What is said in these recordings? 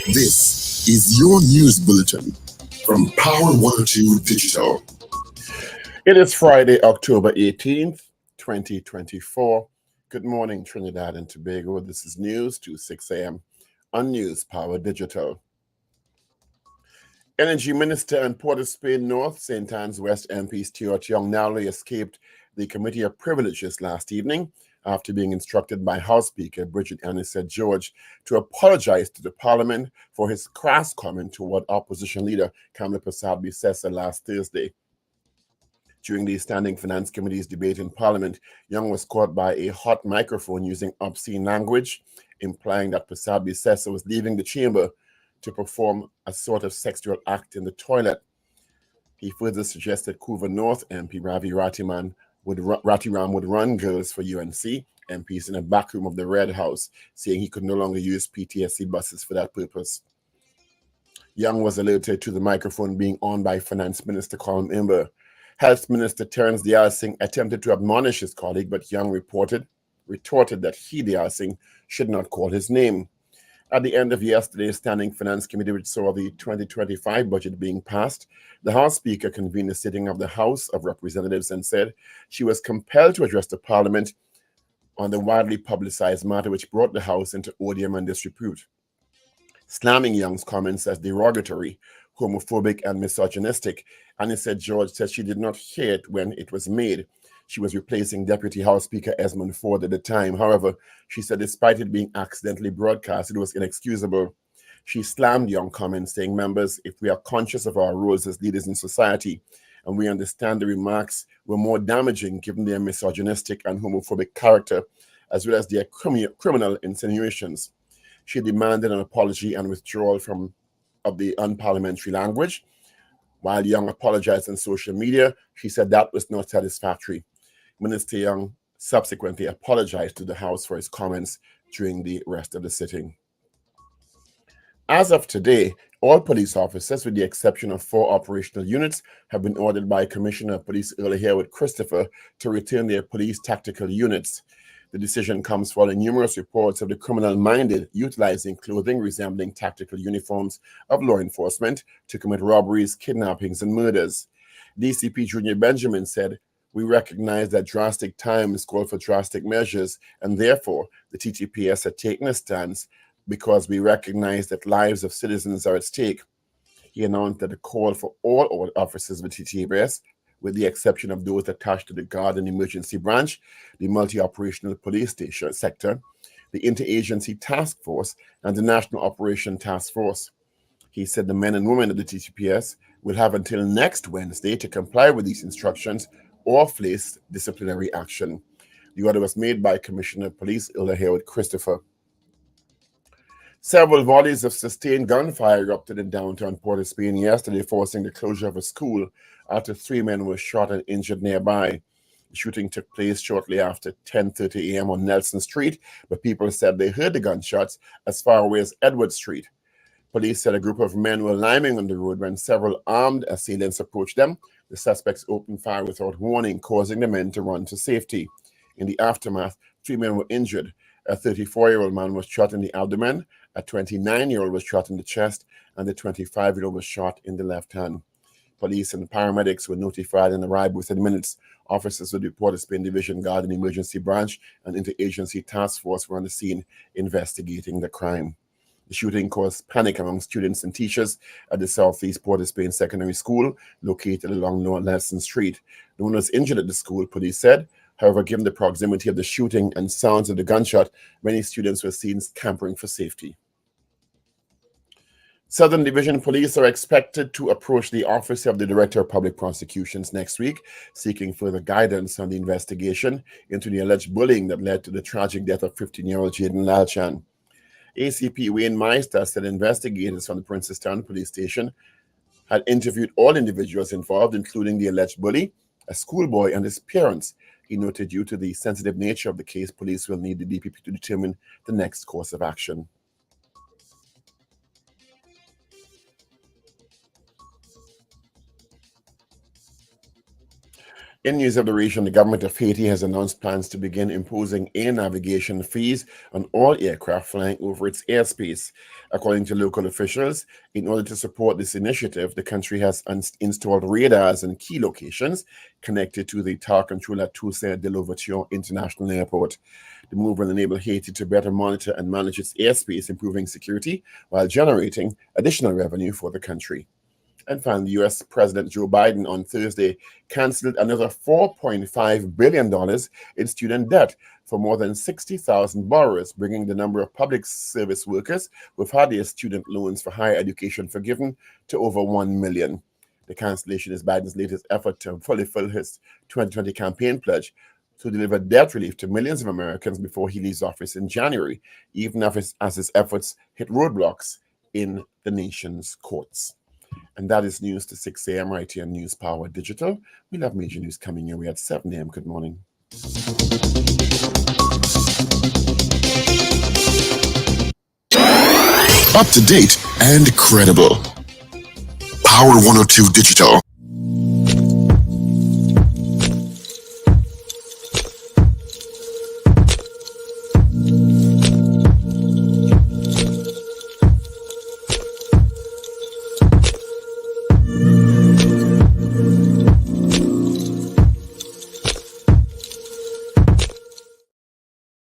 This is your news bulletin from Power 102 Digital. It is Friday, October 18th, 2024. Good morning, Trinidad and Tobago. This is news to 6 a.m. on News Power Digital. Energy Minister and Port of Spain North, St. Anne's West MP Stuart Young narrowly escaped the Committee of Privileges last evening after being instructed by House Speaker Bridget Anisette George to apologize to the Parliament for his crass comment toward Opposition Leader Kamla Persad-Bissessar last Thursday. During the Standing Finance Committee's debate in Parliament, Young was caught by a hot microphone using obscene language, implying that Persad-Bissessar was leaving the chamber to perform a sort of sexual act in the toilet. He further suggested Couva North MP Ravi Ratiram would run girls for UNC MPs in the back room of the Red House, saying he could no longer use PTSC buses for that purpose. Young was alerted to the microphone being on by Finance Minister Colin Imber. Health Minister Terence Dialsingh attempted to admonish his colleague, but Young retorted that he, Dialsingh, should not call his name. At the end of yesterday's Standing Finance Committee, which saw the 2025 budget being passed, the House Speaker convened a sitting of the House of Representatives and said she was compelled to address the Parliament on the widely publicized matter which brought the House into odium and disrepute. Slamming Young's comments as derogatory, homophobic, and misogynistic, Anisette George said she did not hear it when it was made. She was replacing Deputy House Speaker Esmond Ford at the time. However, she said despite it being accidentally broadcast, it was inexcusable. She slammed Young comments, saying, "Members, if we are conscious of our roles as leaders in society, and we understand the remarks were more damaging given their misogynistic and homophobic character, as well as their criminal insinuations." She demanded an apology and withdrawal of the unparliamentary language. While Young apologized on social media, she said that was not satisfactory. Minister Young subsequently apologized to the House for his comments during the rest of the sitting. As of today, all police officers, with the exception of 4 operational units, have been ordered by Commissioner of Police Earl Harewood Christopher to return their police tactical units. The decision comes following numerous reports of the criminal-minded utilizing clothing resembling tactical uniforms of law enforcement to commit robberies, kidnappings, and murders. DCP Junior Benjamin said, "We recognize that drastic times call for drastic measures, and therefore the TTPS had taken a stance because we recognize that lives of citizens are at stake." He announced that the call for all officers with TTPS, with the exception of those attached to the Guard and Emergency Branch, the Multi-Operational Police Station Sector, the Interagency Task Force, and the National Operation Task Force. He said the men and women of the TTPS will have until next Wednesday to comply with these instructions or face disciplinary action. The order was made by Commissioner of Police Earl Harewood Christopher. Several volleys of sustained gunfire erupted in downtown Port of Spain yesterday, forcing the closure of a school after 3 men were shot and injured nearby. The shooting took place shortly after 10:30 a.m. on Nelson Street, but people said they heard the gunshots as far away as Edward Street. Police said a group of men were liming on the road when several armed assailants approached them. The suspects opened fire without warning, causing the men to run to safety. In the aftermath, 3 men were injured. A 34-year-old man was shot in the abdomen, a 29-year-old was shot in the chest, and a 25-year-old was shot in the left hand. Police and paramedics were notified and arrived within minutes. Officers with the Port of Spain Division Guard and Emergency Branch and Interagency Task Force were on the scene investigating the crime. The shooting caused panic among students and teachers at the Southeast Port of Spain Secondary School, located along North Nelson Street. No one was injured at the school, police said. However, given the proximity of the shooting and sounds of the gunshot, many students were seen scampering for safety. Southern Division Police are expected to approach the Office of the Director of Public Prosecutions next week, seeking further guidance on the investigation into the alleged bullying that led to the tragic death of 15-year-old Jaden Lalchan. ACP Wayne Meister said investigators from the Princestown Police Station had interviewed all individuals involved, including the alleged bully, a schoolboy, and his parents. He noted due to the sensitive nature of the case, police will need the DPP to determine the next course of action. In news of the region, the government of Haiti has announced plans to begin imposing air navigation fees on all aircraft flying over its airspace. According to local officials, in order to support this initiative, the country has installed radars in key locations connected to the tower control at Toussaint de Louverture International Airport. The move will enable Haiti to better monitor and manage its airspace, improving security while generating additional revenue for the country. And finally, U.S. President Joe Biden on Thursday canceled another $4.5 billion in student debt for more than 60,000 borrowers, bringing the number of public service workers who've had their student loans for higher education forgiven to over 1 million. The cancellation is Biden's latest effort to fulfill his 2020 campaign pledge to deliver debt relief to millions of Americans before he leaves office in January, even as his efforts hit roadblocks in the nation's courts. And that is news to 6 a.m. right here on News Power Digital. We'll have major news coming your way at 7 a.m. Good morning. Up to date and credible. Power 102 Digital.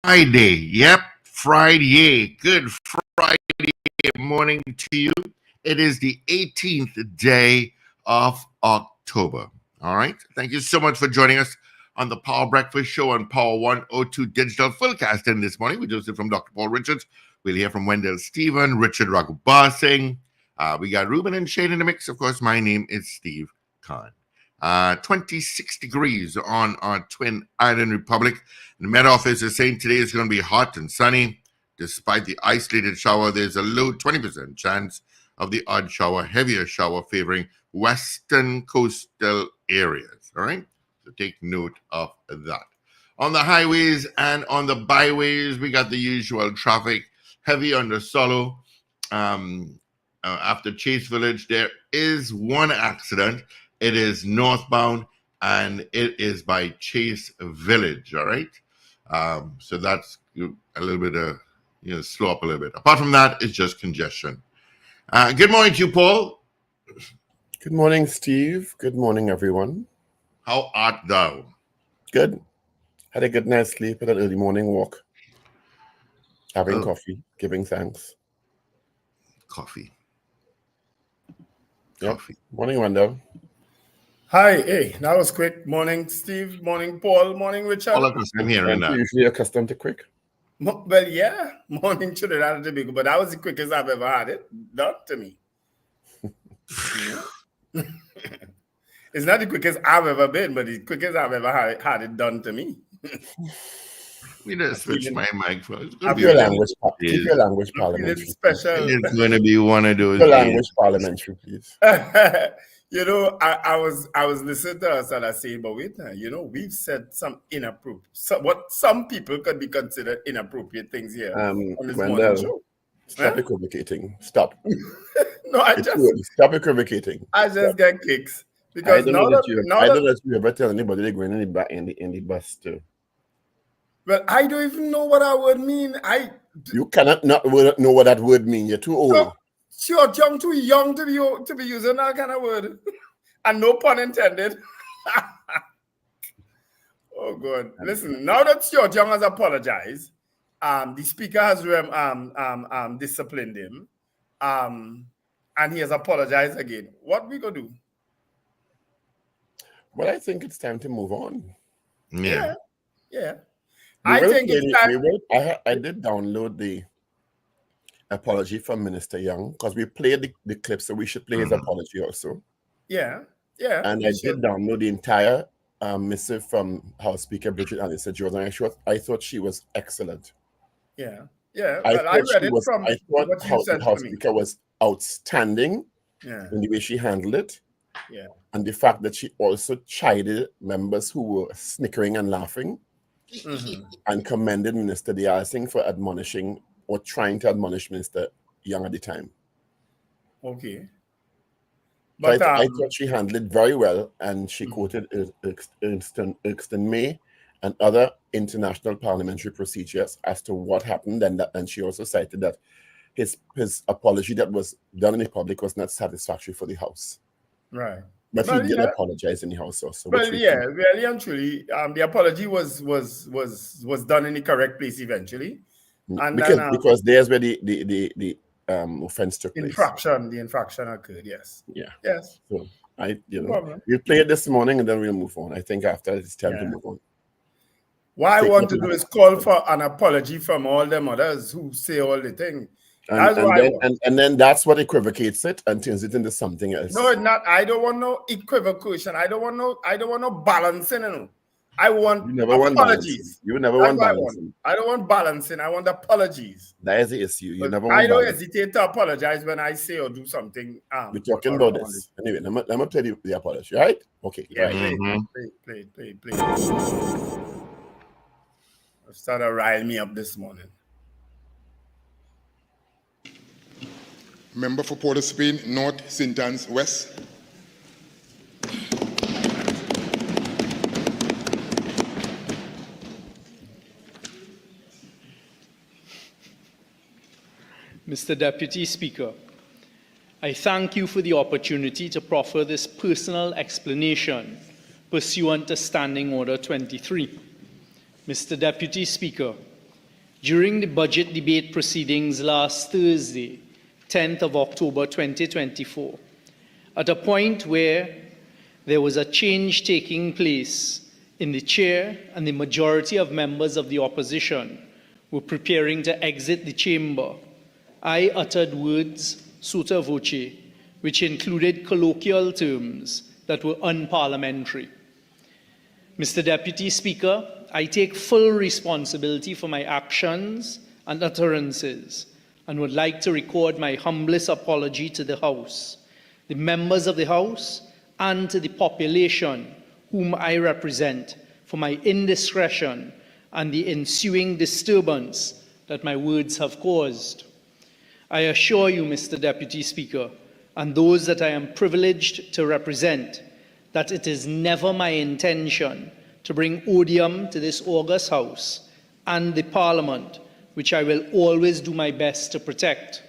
Friday. Yep, Friday. Good Friday morning to you. It is the 18th day of October. All right. Thank you so much for joining us on the Power Breakfast Show on Power 102 Digital Fullcasting this morning. We just heard from Dr. Paul Richards. We'll hear from Wendell Stephen, Richard Ragoobarsingh. We got Ruben and Shane in the mix. Of course, my name is Steve Khan. 26 degrees on our Twin Island Republic. The Met Office is saying today is going to be hot and sunny. Despite the isolated shower, there's a low 20% chance of the odd shower, heavier shower favoring western coastal areas. All right? So take note of that. On the highways and on the byways, we got the usual traffic. Heavy on the Solo. After Chase Village, there is one accident. It is northbound, and it is by Chase Village, all right? So that's a little bit of, slow up a little bit. Apart from that, it's just congestion. Good morning to you, Paul. Good morning, Steve. Good morning, everyone. How art thou? Good. Had a good night's sleep and an early morning walk. Having coffee, giving thanks. Coffee. Yep. Coffee. Morning, Wendell. Hi, hey, that was quick. Morning, Steve. Morning, Paul. Morning, Richard. I'm hearing that. Usually accustomed to quick. Well, yeah. Morning, Trinidad and Tobago, but that was the quickest I've ever had it done to me. It's not the quickest I've ever been, but the quickest I've ever had it done to me. We just switch my mic for it. Keep your language parliamentary. Special. It's going to be one of those. Your language parliamentary, please. I was listening to us and I say, but wait now, we've said some inappropriate, what some people could be considered inappropriate things here on this morning show. Stop equivocating. Stop. No, stop equivocating. I just get kicks because I don't know that you ever tell anybody they're going in the bus too. Well, I don't even know what that word mean. You cannot not know what that word mean. You're too old. You're too young to be using that kind of word, and no pun intended. Oh God! Listen, now that Stuart Young has apologized, the speaker has disciplined him, and he has apologized again. What we gonna do? Well, I think it's time to move on. Yeah. I think it's time. I did download the apology from Minister Young because we played the clip, so we should play his apology also. Yeah. And I did download the entire missive from House Speaker Bridget Anissa George, and I thought she was excellent. Yeah. I read it from what you said. The House Speaker was outstanding in the way she handled it. Yeah. And the fact that she also chided members who were snickering and laughing and commended Minister Diaz-Singh for admonishing or trying to admonish Minister Young at the time. Okay. But I thought she handled it very well, and she quoted Erskine May and other international parliamentary procedures as to what happened, and she also cited that his apology that was done in the public was not satisfactory for the House. right. But he did apologize in the House also. Well, yeah, really and truly, the apology was done in the correct place eventually, and because there's where the offense took place. The infraction occurred. Yes. Yeah. Yes. So we'll play it this morning and then we'll move on. I think after it's time to move on. What I want to do is call for an apology from all them others who say all the thing. And then that's what equivocates it and turns it into something else. No, it's not. I don't want no equivocation. I don't want no balancing. No. I want apologies. You never want balancing. I don't want balancing. I want apologies. That is the issue. You never want I don't hesitate to apologize when I say or do something. We're talking about this. Anyway, let me play the apology, right? Okay. Yeah, right. Play. I've started riling me up this morning. Member for Port of Spain, North, St. Anne's, West. Mr. Deputy Speaker, I thank you for the opportunity to proffer this personal explanation pursuant to Standing Order 23. Mr. Deputy Speaker, during the budget debate proceedings last Thursday, 10th of October 2024, at a point where there was a change taking place in the chair and the majority of members of the opposition were preparing to exit the chamber, I uttered words sotto voce, which included colloquial terms that were unparliamentary. Mr. Deputy Speaker, I take full responsibility for my actions and utterances and would like to record my humblest apology to the House, the members of the House, and to the population whom I represent for my indiscretion and the ensuing disturbance that my words have caused. I assure you, Mr. Deputy Speaker, and those that I am privileged to represent, that it is never my intention to bring odium to this august House and the Parliament, which I will always do my best to protect.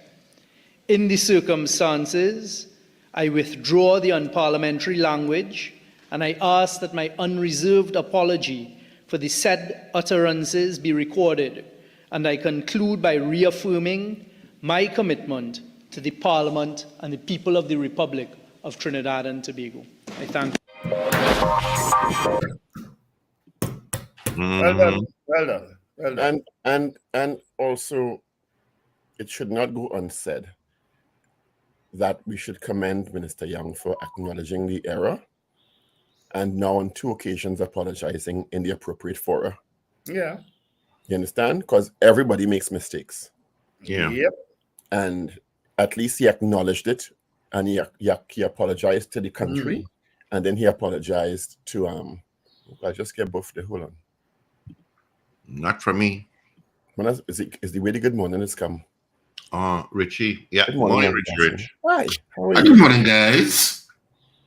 In the circumstances, I withdraw the unparliamentary language, and I ask that my unreserved apology for the said utterances be recorded, and I conclude by reaffirming my commitment to the Parliament and the people of the Republic of Trinidad and Tobago. I thank you. Well done. And also, it should not go unsaid that we should commend Minister Young for acknowledging the error and now on 2 occasions apologizing in the appropriate fora. Yeah. You understand? Because everybody makes mistakes. Yeah. Yep. And at least he acknowledged it, and he apologized to the country, and then he apologized to I just get buffed the hold on. Not for me. Is the way the good morning has come? Richie. Yeah. Good morning, Rich. Hi. How are you? Good morning, guys.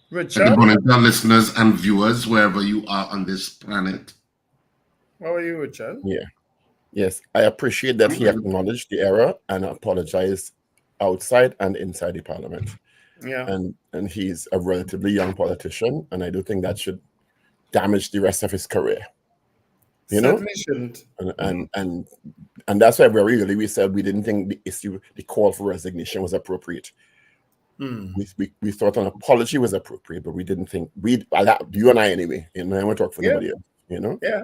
Richard, Good morning to our listeners and viewers, wherever you are on this planet. how are you, Richard? Yeah. Yes, I appreciate that he acknowledged the error and apologized outside and inside the Parliament. Yeah. And he's a relatively young politician, and I do think that should damage the rest of his career. You know? Shouldn't. And that's why we said we didn't think the call for resignation was appropriate. We thought an apology was appropriate, but we didn't think you and I anyway. You know, I won't talk for anybody else. You know. Yeah.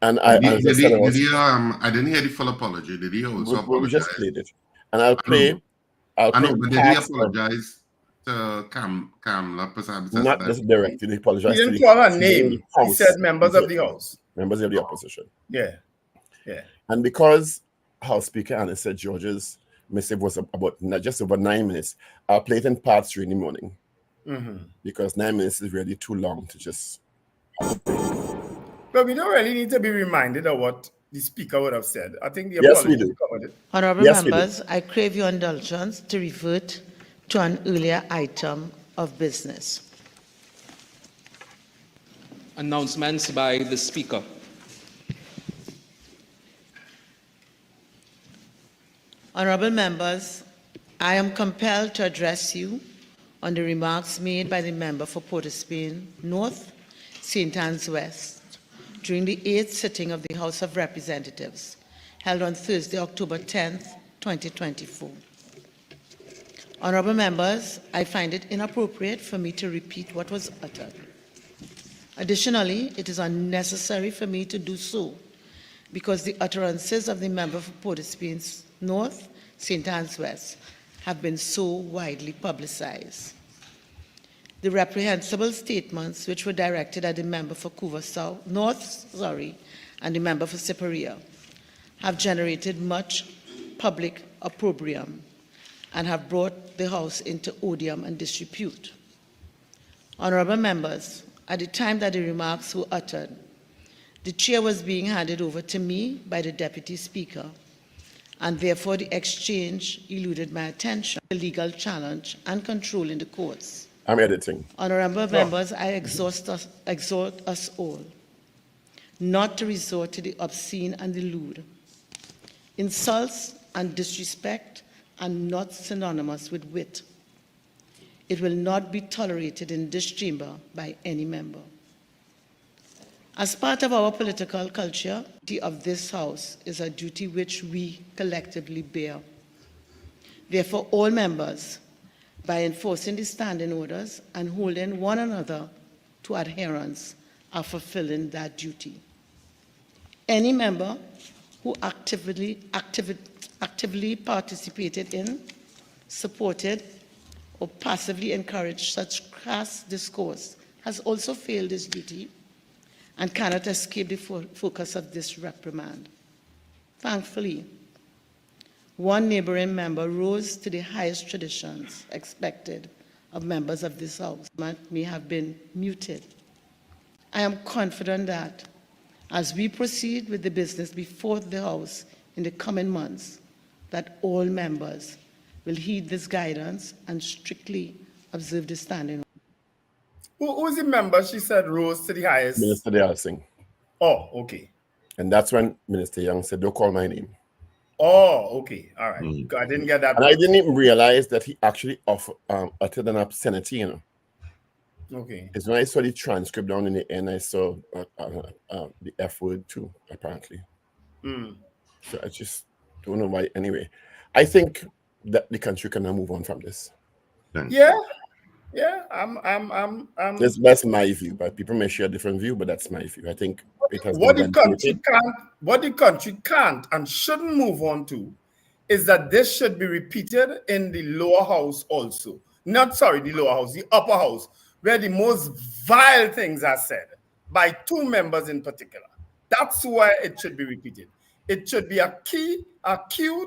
And I didn't hear the full apology. Did he also apologize? We just played it, and I'll play. I know, but did he apologize to Kamala? Not just directly. He apologized. He didn't call her name. He said members of the House. Members of the opposition. Yeah. And because House Speaker Anissa George's missive was about just over 9 minutes, I'll play it in parts during the morning. Because 9 minutes is really too long to just. But we don't really need to be reminded of what the Speaker would have said. I think the Yes, we apology do. covered it. Honourable members, I crave your indulgence to revert to an earlier item of business. Announcements by the Speaker. Honorable members, I am compelled to address you on the remarks made by the member for Port of Spain North, St. Anne's West, during the 8th sitting of the House of Representatives, held on Thursday, October 10th, 2024. Honorable members, I find it inappropriate for me to repeat what was uttered. Additionally, it is unnecessary for me to do so because the utterances of the member for Port of Spain North, St. Anne's West, have been so widely publicized. The reprehensible statements which were directed at the member for Couva South, North, and the member for Siparia have generated much public opprobrium and have brought the House into odium and disrepute. Honorable members, at the time that the remarks were uttered, the chair was being handed over to me by the Deputy Speaker, and therefore the exchange eluded my attention, the legal challenge and control in the courts. I'm editing. Honorable members, I exhort us all not to resort to the obscene and the lewd. Insults and disrespect are not synonymous with wit. It will not be tolerated in this chamber by any member. As part of our political culture, the duty of this House is a duty which we collectively bear. Therefore, all members, by enforcing the standing orders and holding one another to adherence, are fulfilling that duty. Any member who actively participated in, supported, or passively encouraged such crass discourse has also failed his duty and cannot escape the focus of this reprimand. Thankfully, one neighboring member rose to the highest traditions expected of members of this House. May have been muted. I am confident that as we proceed with the business before the House in the coming months, that all members will heed this guidance and strictly observe the standing. Who is the member she said rose to the highest? Minister Wendell. Oh, okay. And that's when Minister Young said, don't call my name. Oh, okay. All right. I didn't get that. And I didn't even realize that he actually uttered an obscenity, you know. Okay. It's when I saw the transcript down in the end, I saw the F word too, apparently. So I just don't know why. Anyway, I think that the country can now move on from this. Yeah. That's my view, but people may share a different view, but that's my view. I think it has what the country can't and shouldn't move on to is that this should be repeated in the lower house also. The lower house, the upper house, where the most vile things are said by two members in particular. That's why it should be repeated. It should be a cue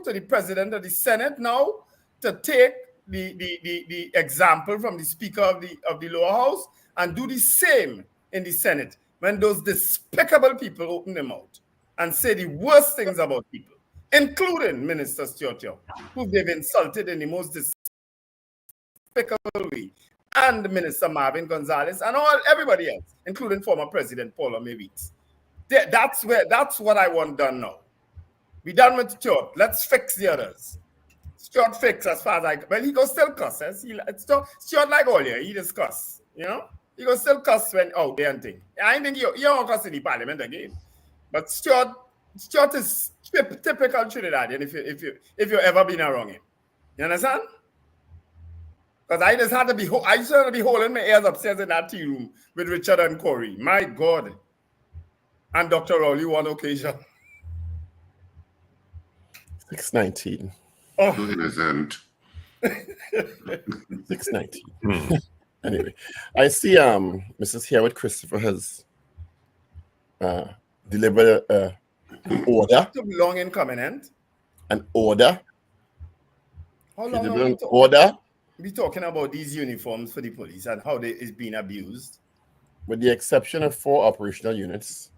to the president of the Senate now to take the example from the Speaker of the lower house and do the same in the Senate when those despicable people open their mouth and say the worst things about people, including Minister Stuart Young, who they've insulted in the most despicable way, and Minister Marvin Gonzalez and everybody else, including former President Paul Weeks. That's what I want done now. Be done with Stuart. Let's fix the others. Stuart fix as far as he goes still cuss. Stuart like all year, he just cuss, you know? He goes still cuss when out there and thing. I think you don't cuss in the parliament again. But Stuart is typical Trinidadian if you ever been around him. You understand? Because I used to be holding my ears upstairs in that tea room with Richard and Corey. My God. And Dr. Rowley one occasion. 619. Oh, innocent. 619. Anyway, I see Mrs. Herod Christopher has delivered an order. Too long in coming, and an order. How long are we order? We talking about these uniforms for the police and how they is being abused. With the exception of 4 operational units,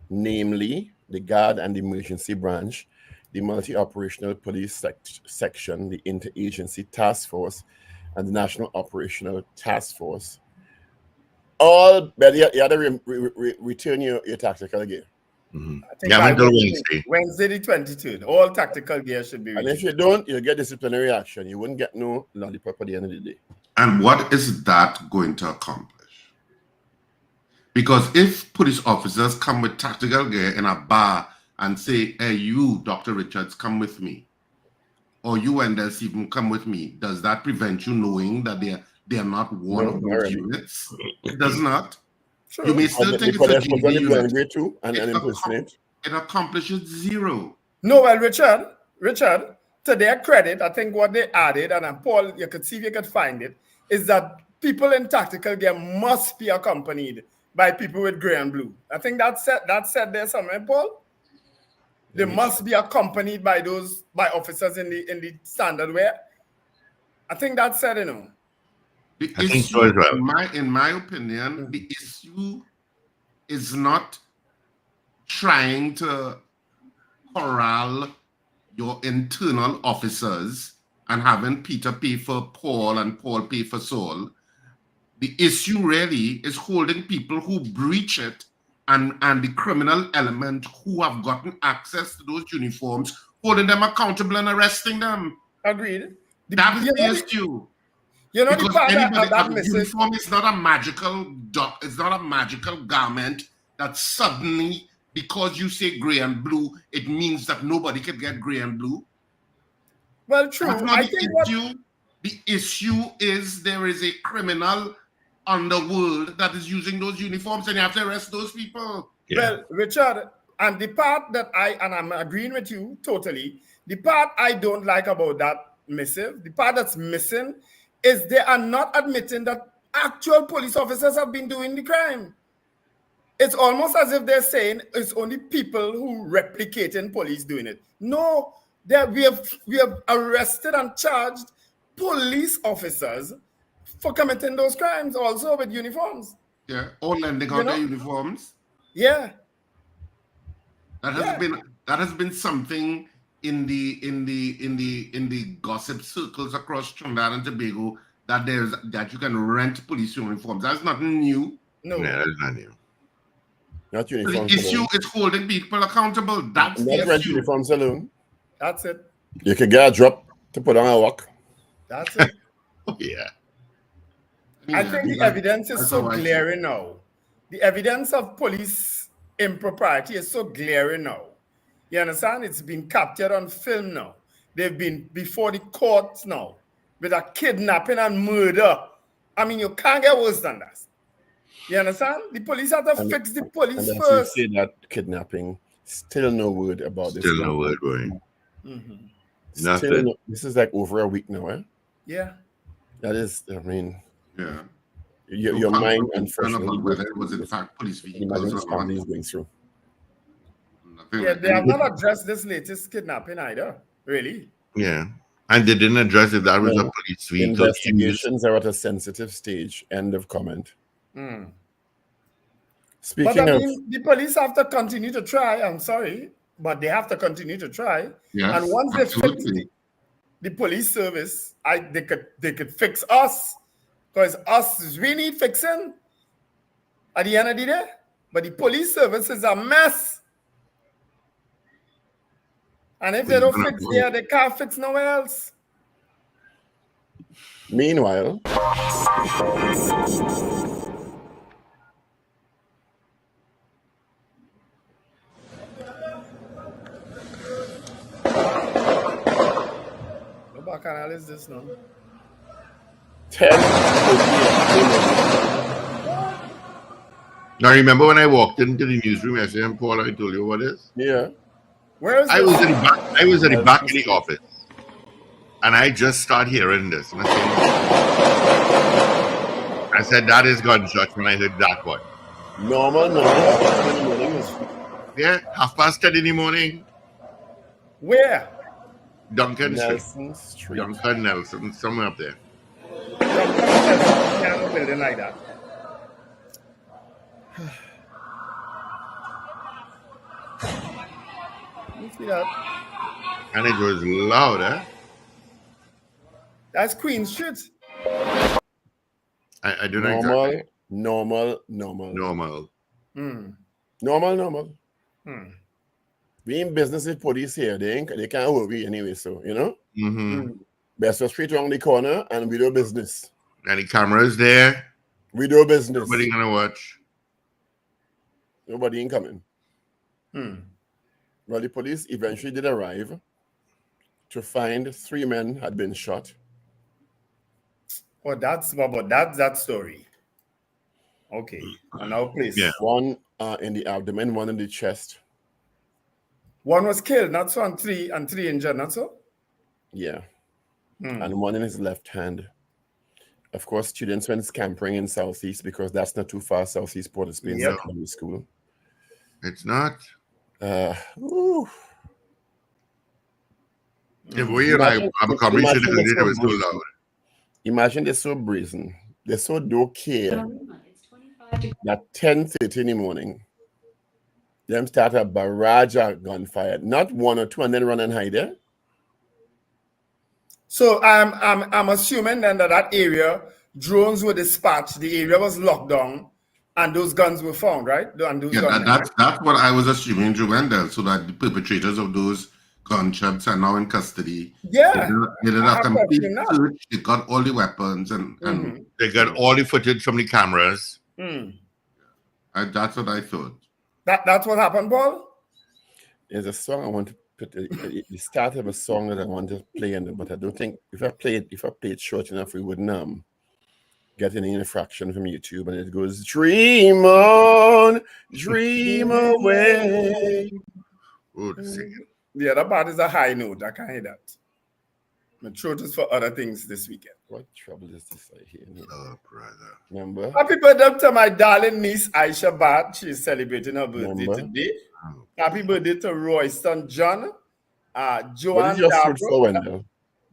namely the Guard and the Emergency Branch, the Multi-Operational Police Section, the Interagency Task Force, and the National Operational Task Force. All, but you had to return your tactical gear. Mm-hmm. I think Yeah, by until Wednesday. Wednesday the 23rd, all tactical gear should be And returned. if you don't, you'll get disciplinary action. You wouldn't get no lollipop at the end of the day. And what is that going to accomplish? Because if police officers come with tactical gear in a bar and say, hey, you, Dr. Richards, come with me, or you, Wendell, even come with me, does that prevent you knowing that they are not one No, of not those really. units? It does not. Sure. You may still think it's a Because GD you unit. angry too and impersonate. It accomplishes zero. No, well, Richard, to their credit, I think what they added, and Paul, you could see if you could find it, is that people in tactical gear must be accompanied by people with gray and blue. I think that's said there somewhere, Paul. They must be accompanied by officers in the standard wear. I think that's said, you know. The I think issue, so as well. in my opinion, the issue is not trying to corral your internal officers and having Peter pay for Paul and Paul pay for Saul. The issue really is holding people who breach it and the criminal element who have gotten access to those uniforms, holding them accountable and arresting them. Agreed. That is the issue. You know, Because the part anybody, that a misses. uniform is not a magical it's not a magical garment that suddenly, because you say gray and blue, it means that nobody can get gray and blue. Well, true. That's not I the think issue. The issue is there is a criminal underworld that is using those uniforms, and you have to arrest those people. Yeah. Well, Richard, and the part that I'm agreeing with you totally, the part I don't like about that missive, the part that's missing is they are not admitting that actual police officers have been doing the crime. It's almost as if they're saying it's only people who replicating police doing it. No, we have arrested and charged police officers for committing those crimes also with uniforms. Yeah, or lending out their uniforms. Yeah. That has been something in the gossip circles across Trinidad and Tobago that you can rent police uniforms. That's nothing new. No. Yeah, that's not new. Not uniforms. The issue is holding people accountable. That's the rent issue. uniforms alone. That's it. You can get a drop to put on a walk. That's it. Oh, yeah. I think the evidence is so glaring now. The evidence of police impropriety is so glaring now. You understand? It's been captured on film now. They've been before the courts now with a kidnapping and murder. I mean, you can't get worse than that. You understand? The police have to fix the police and first. You say that kidnapping, still no word about this. Still no word, boy. Nothing. This is like over a week now, eh? Yeah. That is, I mean, yeah. Your mind, unfortunately, whether it was in fact police vehicles or families going through. Yeah, they have not addressed this latest kidnapping either, really. Yeah. And they didn't address if that was a police vehicle. Investigations are at a sensitive stage. End of comment. Speaking but I of, mean, the police have to continue to try. I'm sorry, but they have to continue to try. Yes, and once they fix the police service, they could fix us, because us, we need fixing at the end of the day. But the police service is a mess. And if they don't fix there, they can't fix nowhere else. Meanwhile, what canal is this now? 10. Now, remember when I walked into the newsroom yesterday, and Paul, I told you what it is? Yeah. Where is I was at the back of the office, and I just started hearing this. And I said, that is gunshots when I heard that one. Normal. Yeah, 10:30 in the morning. Where? Duncan Nelson Street. Duncan Nelson, somewhere up there. Can't building like that. You see that? And it was loud, eh? That's Queen Street. I don't know exactly. Normal. Normal. We in business with police here. They can't worry anyway, so, you know? Mm-hmm. Best of straight around the corner and we do business. Any cameras there? We do business. Nobody gonna watch. Nobody ain't coming. Well, the police eventually did arrive to find 3 men had been shot. Oh, that's that story. Okay, and now please. Yeah. One in the abdomen, one in the chest. One was killed, not so, and three injured, not so? Yeah. And one in his left hand. Of course, students went scampering in Southeast because that's not too far. Southeast Port of Spain Secondary School. It's not. Ooh. If we and I have a conversation, it was too loud. Imagine they're so brazen. They're so don't care that 10:30 in the morning, them start a barrage of gunfire. Not one or two and then run and hide there. So I'm assuming then that area, drones were dispatched, the area was locked down, and those guns were found, right? And those guns, that's what I was assuming, Wendell, so that the perpetrators of those gunshots are now in custody. Yeah. They did a complete search. They got all the weapons and they got all the footage from the cameras. That's what I thought. That's what happened, Paul? There's a song I want to put the start of a song that I want to play in, but I don't think if I play it short enough, we wouldn't get any infraction from YouTube. And it goes, dream on, dream away. The other part is a high note. I can't hear that. My throat is for other things this weekend. What trouble is this I hear? Oh, brother. Remember? Happy birthday to my darling niece Aisha Bat. She's celebrating her birthday today. Happy birthday to Royston John. Joanne Dabro.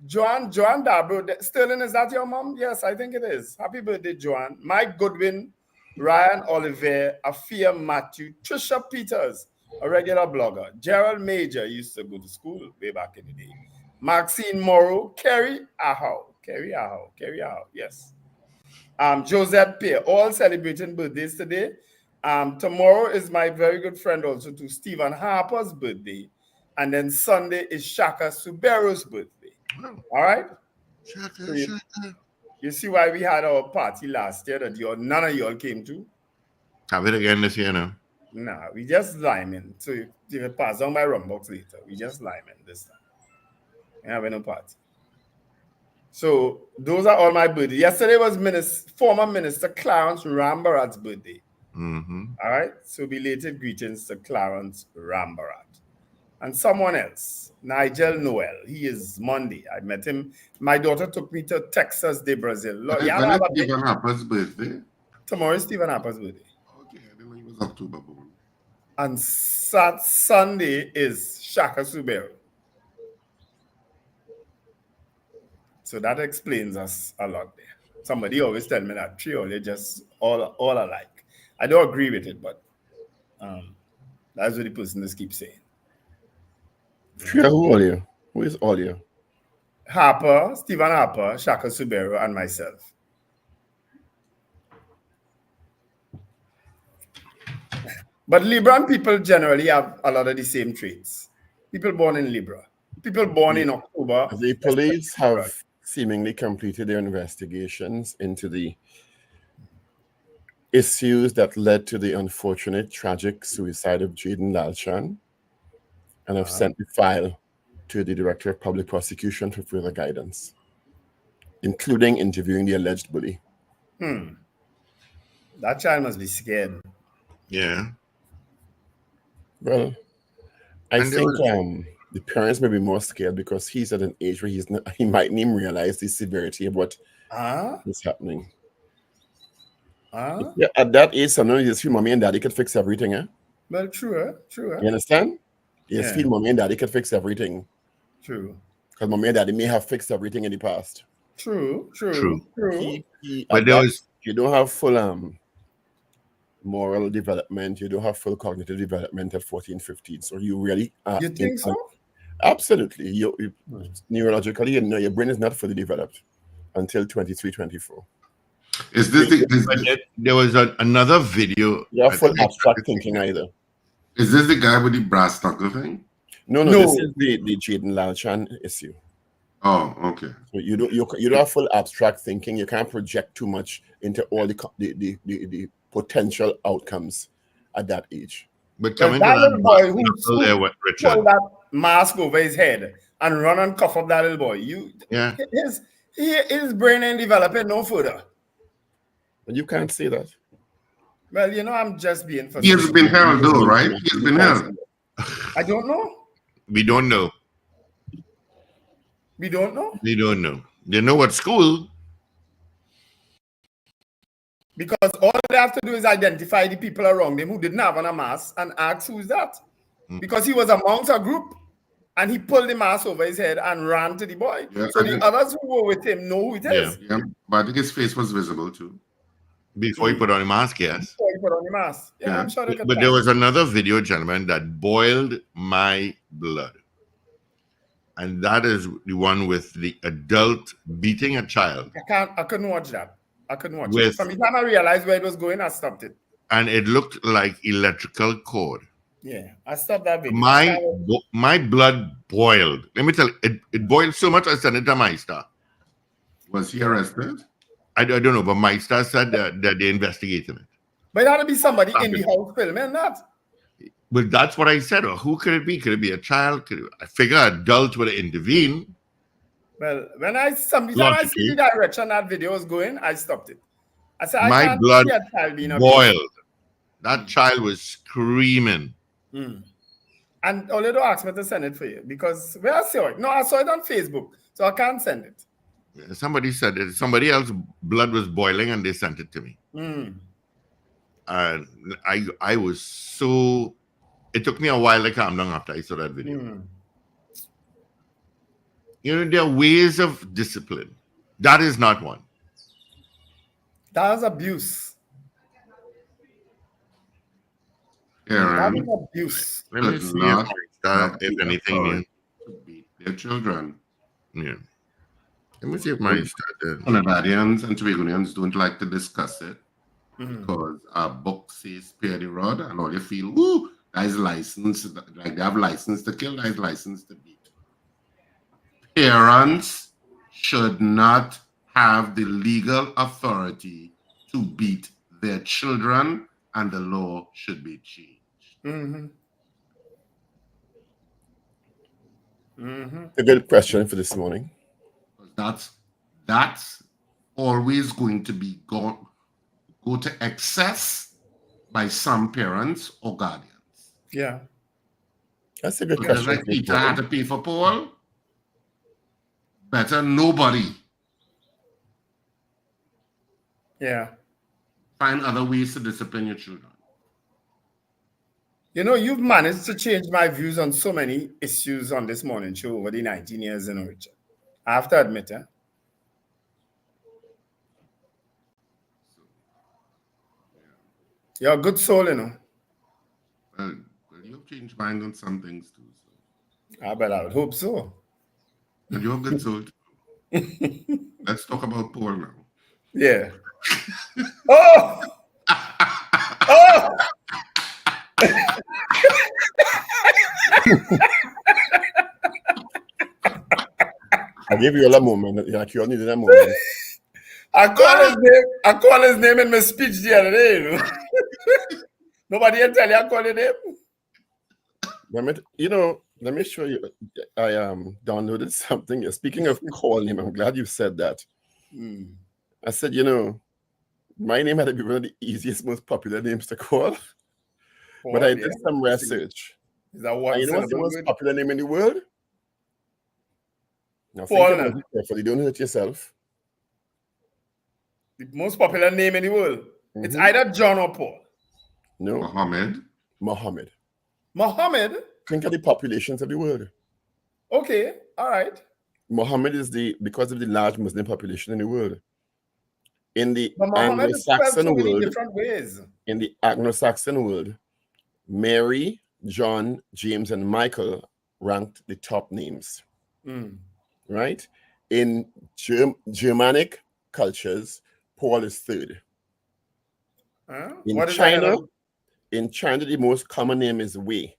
Joanne Dabro. Sterling, is that your mom? Yes, I think it is. Happy birthday, Joanne. Mike Goodwin, Ryan Oliver, Afia Matthew, Trisha Peters, a regular blogger. Gerald Major used to go to school way back in the day. Maxine Morrow, Kerry Aho, yes. Josette Pierre, all celebrating birthdays today. Tomorrow is my very good friend also to Stephen Harper's birthday. And then Sunday is Shaka Subero's birthday. All right? Shaka. You see why we had our party last year that none of y'all came to? Have it again this year now. Nah, we just liming. So you can pass on my rum box later. We just liming this time. We have no party. So those are all my birthdays. Yesterday was former Minister Clarence Rambarat's birthday. All right. So belated greetings to Clarence Rambarat. And someone else, Nigel Noel. He is Monday. I met him. My daughter took me to Texas de Brazil. When is Stephen Harper's birthday? Tomorrow is Stephen Harper's birthday. Okay, I didn't know he was October born. And Sunday is Shaka Subero. So that explains us a lot there. Somebody always tell me that three only just all alike. I don't agree with it, but that's what the person just keeps saying. Who are you? Who is all you? Harper, Stephen Harper, Shaka Subero, and myself. But Libran people generally have a lot of the same traits. People born in Libra. People born in October. The police have seemingly completed their investigations into the issues that led to the unfortunate, tragic suicide of Jaden Lalchan, and have sent the file to the Director of Public Prosecution for further guidance, including interviewing the alleged bully. That child must be scared. Yeah. Well, I think the parents may be more scared because he's at an age where he mightn't even realize the severity of what is happening. Yeah, at that age, sometimes you just feel mommy and daddy could fix everything, eh? Well, true. You understand? You just feel mommy and daddy could fix everything. True. Because mommy and daddy may have fixed everything in the past. True. But you don't have full moral development. You don't have full cognitive development at 14, 15. So you really you think so? Absolutely. You neurologically, your brain is not fully developed. until 23-24. Is this There was another video. You're I full think I abstract started thinking seeing either. is this the guy with the brass knuckle thing? No, No. this is the Jaden Lalchan issue. Oh, okay. So you don't have full abstract thinking. You can't project too much into all the potential outcomes at that age. But Well, coming to that little boy that who knuckle there with Richard. pulled that mask over his head and run and cuff up that little boy. Yeah. His brain ain't developing no further. But you can't say that. Well, you know, I'm just being He has been held though, right? He has been held. I don't know. We don't know. We don't know. We don't know. They know what school. Because all they have to do is identify the people around him who didn't have on a mask and ask who's that. Because he was amongst a group and he pulled the mask over his head and ran to the boy. Yeah, so the others who were with him know who it is. Yeah, but I think his face was visible too. Before he put on the mask, yes. Before he put on the mask. Yeah, I'm sure they could. But there was another video, gentlemen, that boiled my blood. And that is the one with the adult beating a child. I couldn't watch that. I couldn't watch it. From the time I realized where it was going, I stopped it. And it looked like electrical cord. Yeah, I stopped that video. My blood boiled. Let me tell you, it boiled so much I sent it to my star. Was he arrested? I don't know, but my star said that they investigated it. But it had to be somebody in the house filming that. But that's what I said. Well, who could it be? Could it be a child? I figure adults would intervene. Well, when I see the direction that video was going, I stopped it. I said, my I can't blood see a child being boiled. That child was screaming. And Oledo asked me to send it for you because where I saw it. No, I saw it on Facebook, so I can't send it. Somebody said it. Somebody else's blood was boiling and they sent it to me. And I was so... It took me a while to calm down after I saw that video. You know, there are ways of discipline. That is not one. That is abuse. Yeah, that is abuse. Let me see if anything new. To beat their children. Yeah. Let me see if my started. Trinidadians and Tobagonians don't like to discuss it because our book says spare the rod, and all you feel, ooh, that is licensed, like they have license to kill, that is license to beat. Parents should not have the legal authority to beat their children, and the law should be changed. A good question for this morning. That's always going to be go to excess by some parents or guardians. Yeah. That's a good because question. like Peter had to pay for Paul, better nobody. Yeah. Find other ways to discipline your children. You know, you've managed to change my views on so many issues on this morning show over the 19 years in Richard. I have to admit, You're a good soul, you know. Well, you've changed mind on some things too. So. I bet I would hope so. And you're a good soul too. Let's talk about Paul now. Yeah. Oh! Oh! I gave you a moment. Like you only did a moment. I call his name in my speech the other day, you know. Nobody can tell you I call his name. Let me show you. I downloaded something. Speaking of calling him, I'm glad you said that. I said, my name had to be one of the easiest, most popular names to call. But I did some research. Is that what? You know what's the most popular name in the world? Now Paul, think about it carefully. Don't hurt yourself. The most popular name in the world. It's either John or Paul. No. Mohammed. Mohammed? Think of the populations of the world. Okay, all right. Mohammed is because of the large Muslim population in the world. In the Mohammed is spelled Anglo-Saxon so many world, different ways. in the Anglo-Saxon world, Mary, John, James, and Michael ranked the top names. Right? In Germanic cultures, Paul is third. In What is China, ahead of the most common name is Wei.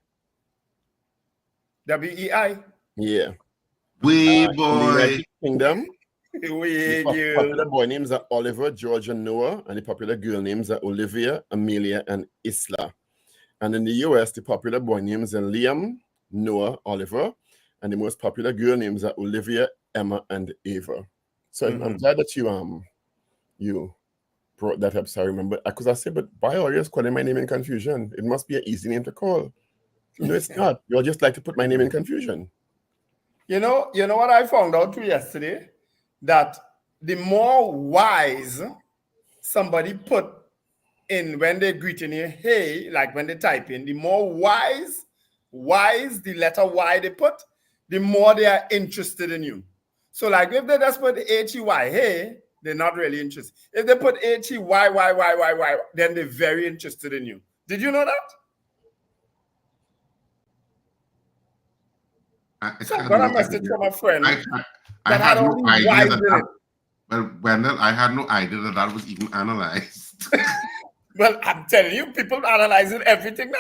WEI? Yeah. Wee In the boy. United Kingdom, Wei the popular girl. boy names are Oliver, George, and Noah, and the popular girl names are Olivia, Amelia, and Isla. And in the US, the popular boy names are Liam, Noah, Oliver, and the most popular girl names are Olivia, Emma, and Ava. So I'm glad that you brought that up. So I remember, because I said, but why are you just calling my name in confusion? It must be an easy name to call. No, it's not. You'll just like to put my name in confusion. You know what I found out too yesterday? That the more wise somebody put in when they're greeting you, hey, like when they type in, the more wise the letter Y they put, the more they are interested in you. So like if they just put H-E-Y, hey, they're not really interested. If they put H-E-Y-Y-Y-Y-Y, then they're very interested in you. Did you know that? So I got a message from a friend I had no idea that. it. Well, Wendell, I had no idea that was even analyzed. Well, I'm telling you, people analyzing everything now.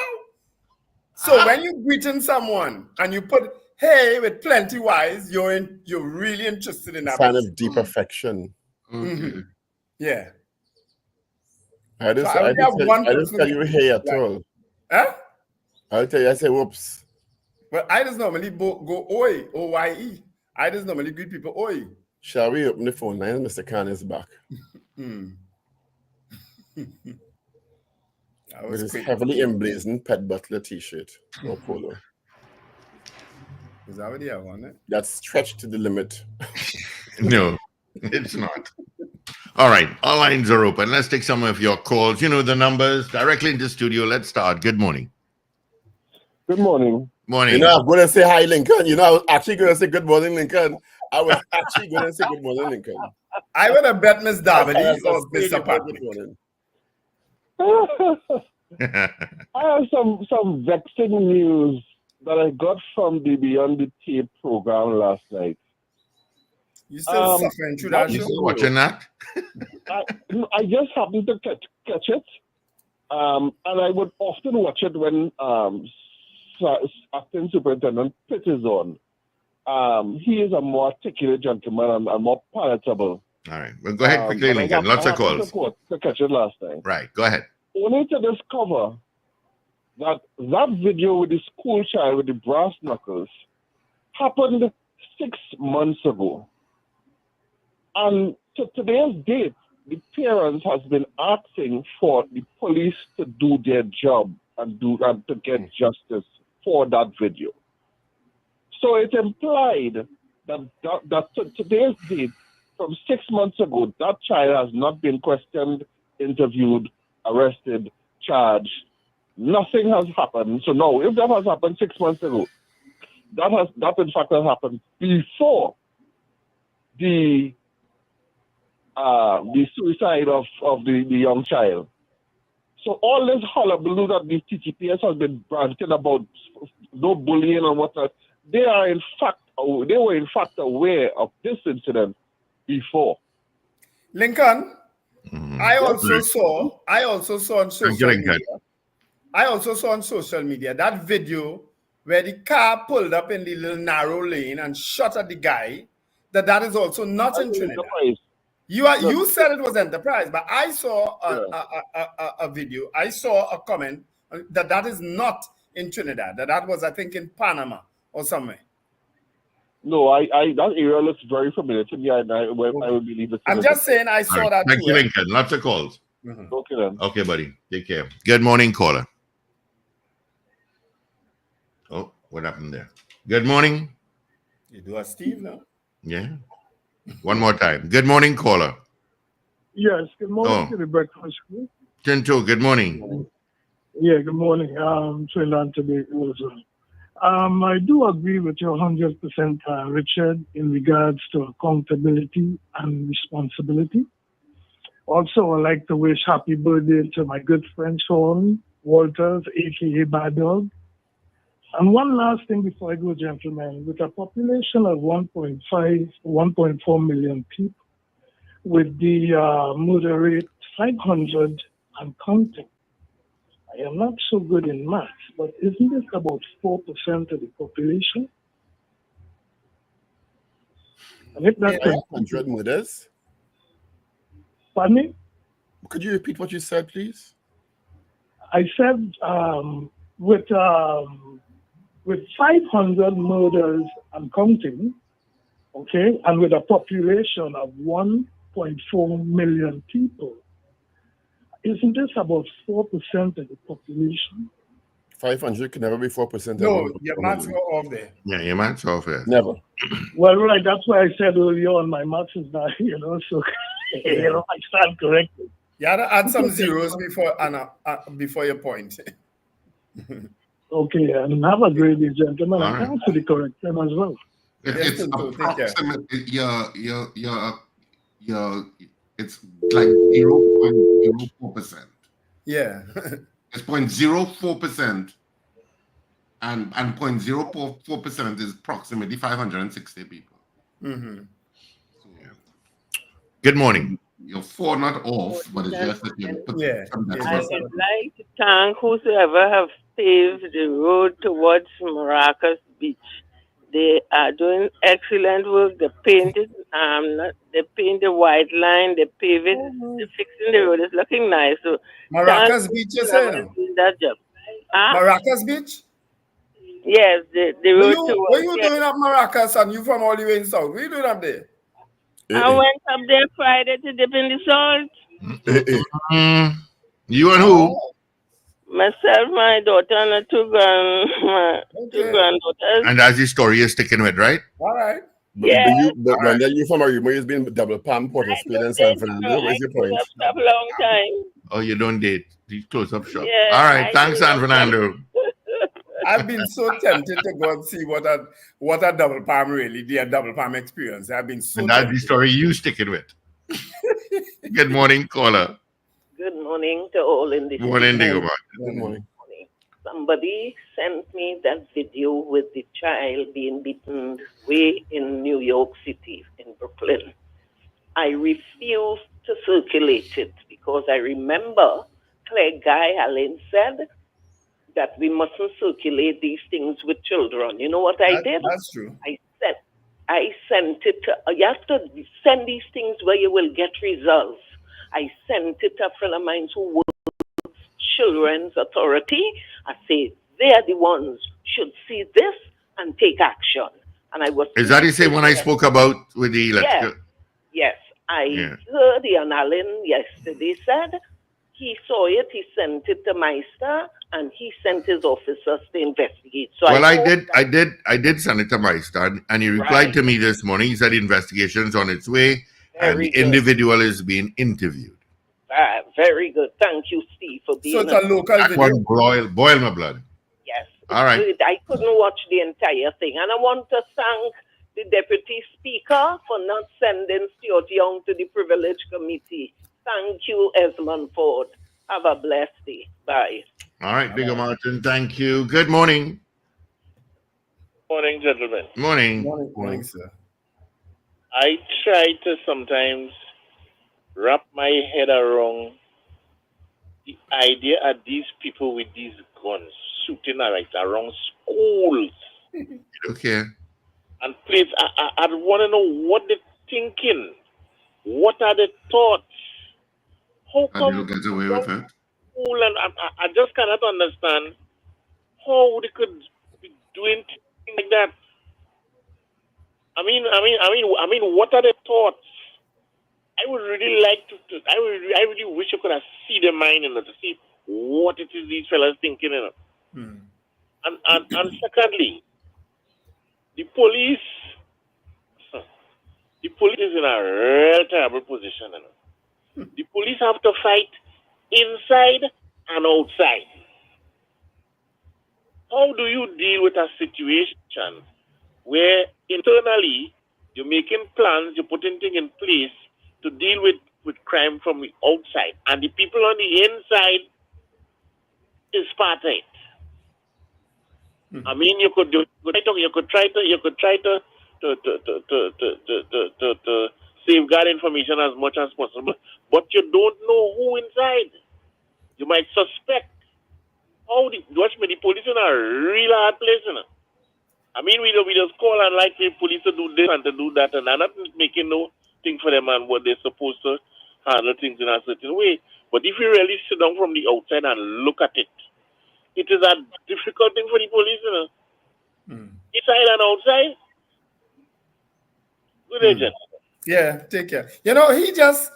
So when you're greeting someone and you put hey with plenty Y's, you're really interested in that Sign person. of deep affection. Okay. Yeah. I didn't tell you hey at all. Huh? I'll tell you, I say whoops. Well, I just normally go oi, O-Y-E. I just normally greet people oi. Shall we open the phone line? Mr. Khan is back. With his heavily emblazoned Pet Butler t-shirt or polo. Is that what you have on it? That's stretched to the limit. No, it's not. All right, all lines are open. Let's take some of your calls. You know the numbers directly into studio. Let's start. Good morning. Good morning. Morning. You know, I'm going to say hi, Lincoln. You know, I was actually going to say good morning, Lincoln. I was actually going to say good morning, Lincoln. I would have bet Miss Davide or Mr. Patrick. I have some vexing news that I got from the Beyond the Tape program last night. You still suffering through that You show? still watching that? I just happened to catch it, and I would often watch it when Acting Superintendent Pitt is on. He is a more articulate gentleman and more palatable. All right. Well, go ahead quickly, Lincoln. Lots of calls. To catch it last time. Right. Go ahead. Only to discover that video with the school child with the brass knuckles happened 6 months ago. And to today's date, the parents has been asking for the police to do their job and to get justice for that video. So it's implied that to today's date, from 6 months ago, that child has not been questioned, interviewed, arrested, charged. Nothing has happened. So no, if that has happened 6 months ago, that in fact has happened before the suicide of the young child. So all this hullabaloo that the TTPS has been ranting about, no bullying and whatnot, they were in fact aware of this incident before. Lincoln, I also saw on social media. I also saw on social media that video where the car pulled up in the little narrow lane and shot at the guy. That is also not in Trinidad. You said it was Enterprise, but I saw a video. I saw a comment that is not in Trinidad. That was, I think, in Panama or somewhere. No, that area looks very familiar to me, and I would believe it. I'm just saying I saw that. Thank you, Lincoln. Lots of calls. Okay, then. Okay, buddy. Take care. Good morning, caller. Oh, what happened there? Good morning. You do a Steve now? Yeah. One more time. Good morning, caller. Yes, good morning to the breakfast crew. Tinto, good morning. Yeah, good morning. Trinidad today also. I do agree with you 100%, Richard, in regards to accountability and responsibility. Also, I'd like to wish happy birthday to my good friend Sean Walters, a.k.a. Bad Dog. And one last thing before I go, gentlemen, with a population of 1.4 million people, with the murder rate 500 and counting, I am not so good in maths, but isn't this about 4% of the population? And if that's 500 murders? Pardon me? Could you repeat what you said, please? I said with 500 murders and counting, okay, and with a population of 1.4 million people, isn't this about 4% of the population? 500 could never be 4%. No, your maths were off there. Yeah, your maths off there. Never. Well, right, that's why I said earlier on my maths is not, so, I stand corrected. You had to add some zeros before your point. Okay, and have a great day, gentlemen. All And right. thanks for the correction as well. It's Take care. approximate. It's like 0.04%. Yeah. It's 0.04%, and 0.04% is approximately 560 people. Mm-hmm. So, Good morning. you're 4 not off, but it's just that you put some Yeah. I decimals. would like to thank whosoever have paved the road towards Maracas Beach. They are doing excellent work. They painted, they paint the white line, they pave it, they're fixing the road. It's looking nice. So Maracas Beach, you say? whoever is doing that job. Maracas Beach? Yes, the road towards. What you doing up Maracas and you from all the way in South? What you doing up there? I went up there Friday to dip in the salt. You and who? Myself, my daughter, and two granddaughters. And as the story is sticking with, right? All right. But Wendell, you from Arima, you've been double palm, Port of Spain, and San Fernando. Where's your point? A long time. Oh, you don't date. You close up shop. Yeah, All right. Thanks, San Fernando. I've been so tempted to go and see what a double palm really, their double palm experience. I've been so And that's tempted. the story you sticking with. Good morning, caller. Good morning to all in the Morning, studio. Good morning. Somebody sent me that video with the child being beaten way in New York City, in Brooklyn. I refuse to circulate it because I remember Claire Guy Allen said that we mustn't circulate these things with children. You know what I did? That's true. I sent it to, you have to send these things where you will get results. I sent it to a friend of mine who works Children's Authority. I say they are the ones should see this and take action. And I was. Is that the same one I spoke about with the electrical? Yes. I heard Ian Allen yesterday said he saw it, he sent it to Meister, and he sent his officers to investigate. So Well, I did send it to Meister, and he replied to me this morning. He said the investigation's on its way, and the individual is being interviewed. Very good. Thank you, Steve, for being. So it's a local video. Boil my blood. Yes. All right. Good. I couldn't watch the entire thing, and I want to thank the Deputy Speaker for not sending Stuart Young to the Privilege Committee. Thank you, Esmond Ford. Have a blessed day. Bye. All right, Bigger Martin. Thank you. Good morning. Morning, gentlemen. Morning. Morning, sir. I try to sometimes wrap my head around the idea of these people with these guns shooting around schools. Okay. And please, I want to know what they're thinking. What are the thoughts? How come And they'll get away with it. school? And I just cannot understand how they could be doing things like that. I mean, what are the thoughts? I would really like to. I really wish I could have seen their mind in it to see what it is these fellas thinking in it. And secondly, the police is in a real terrible position. The police have to fight inside and outside. How do you deal with a situation where internally you're making plans, you're putting things in place to deal with crime from the outside, and the people on the inside is part of it? I mean, you could try to safeguard information as much as possible, but you don't know who inside. You might suspect. Watch me, the police in a real hard place, you know. I mean, we just call and like the police to do this and to do that, and they're not making no thing for them and what they're supposed to handle things in a certain way. But if you really sit down from the outside and look at it, it is a difficult thing for the police, you know. Inside and outside. Good agent. Yeah, take care. You know, he just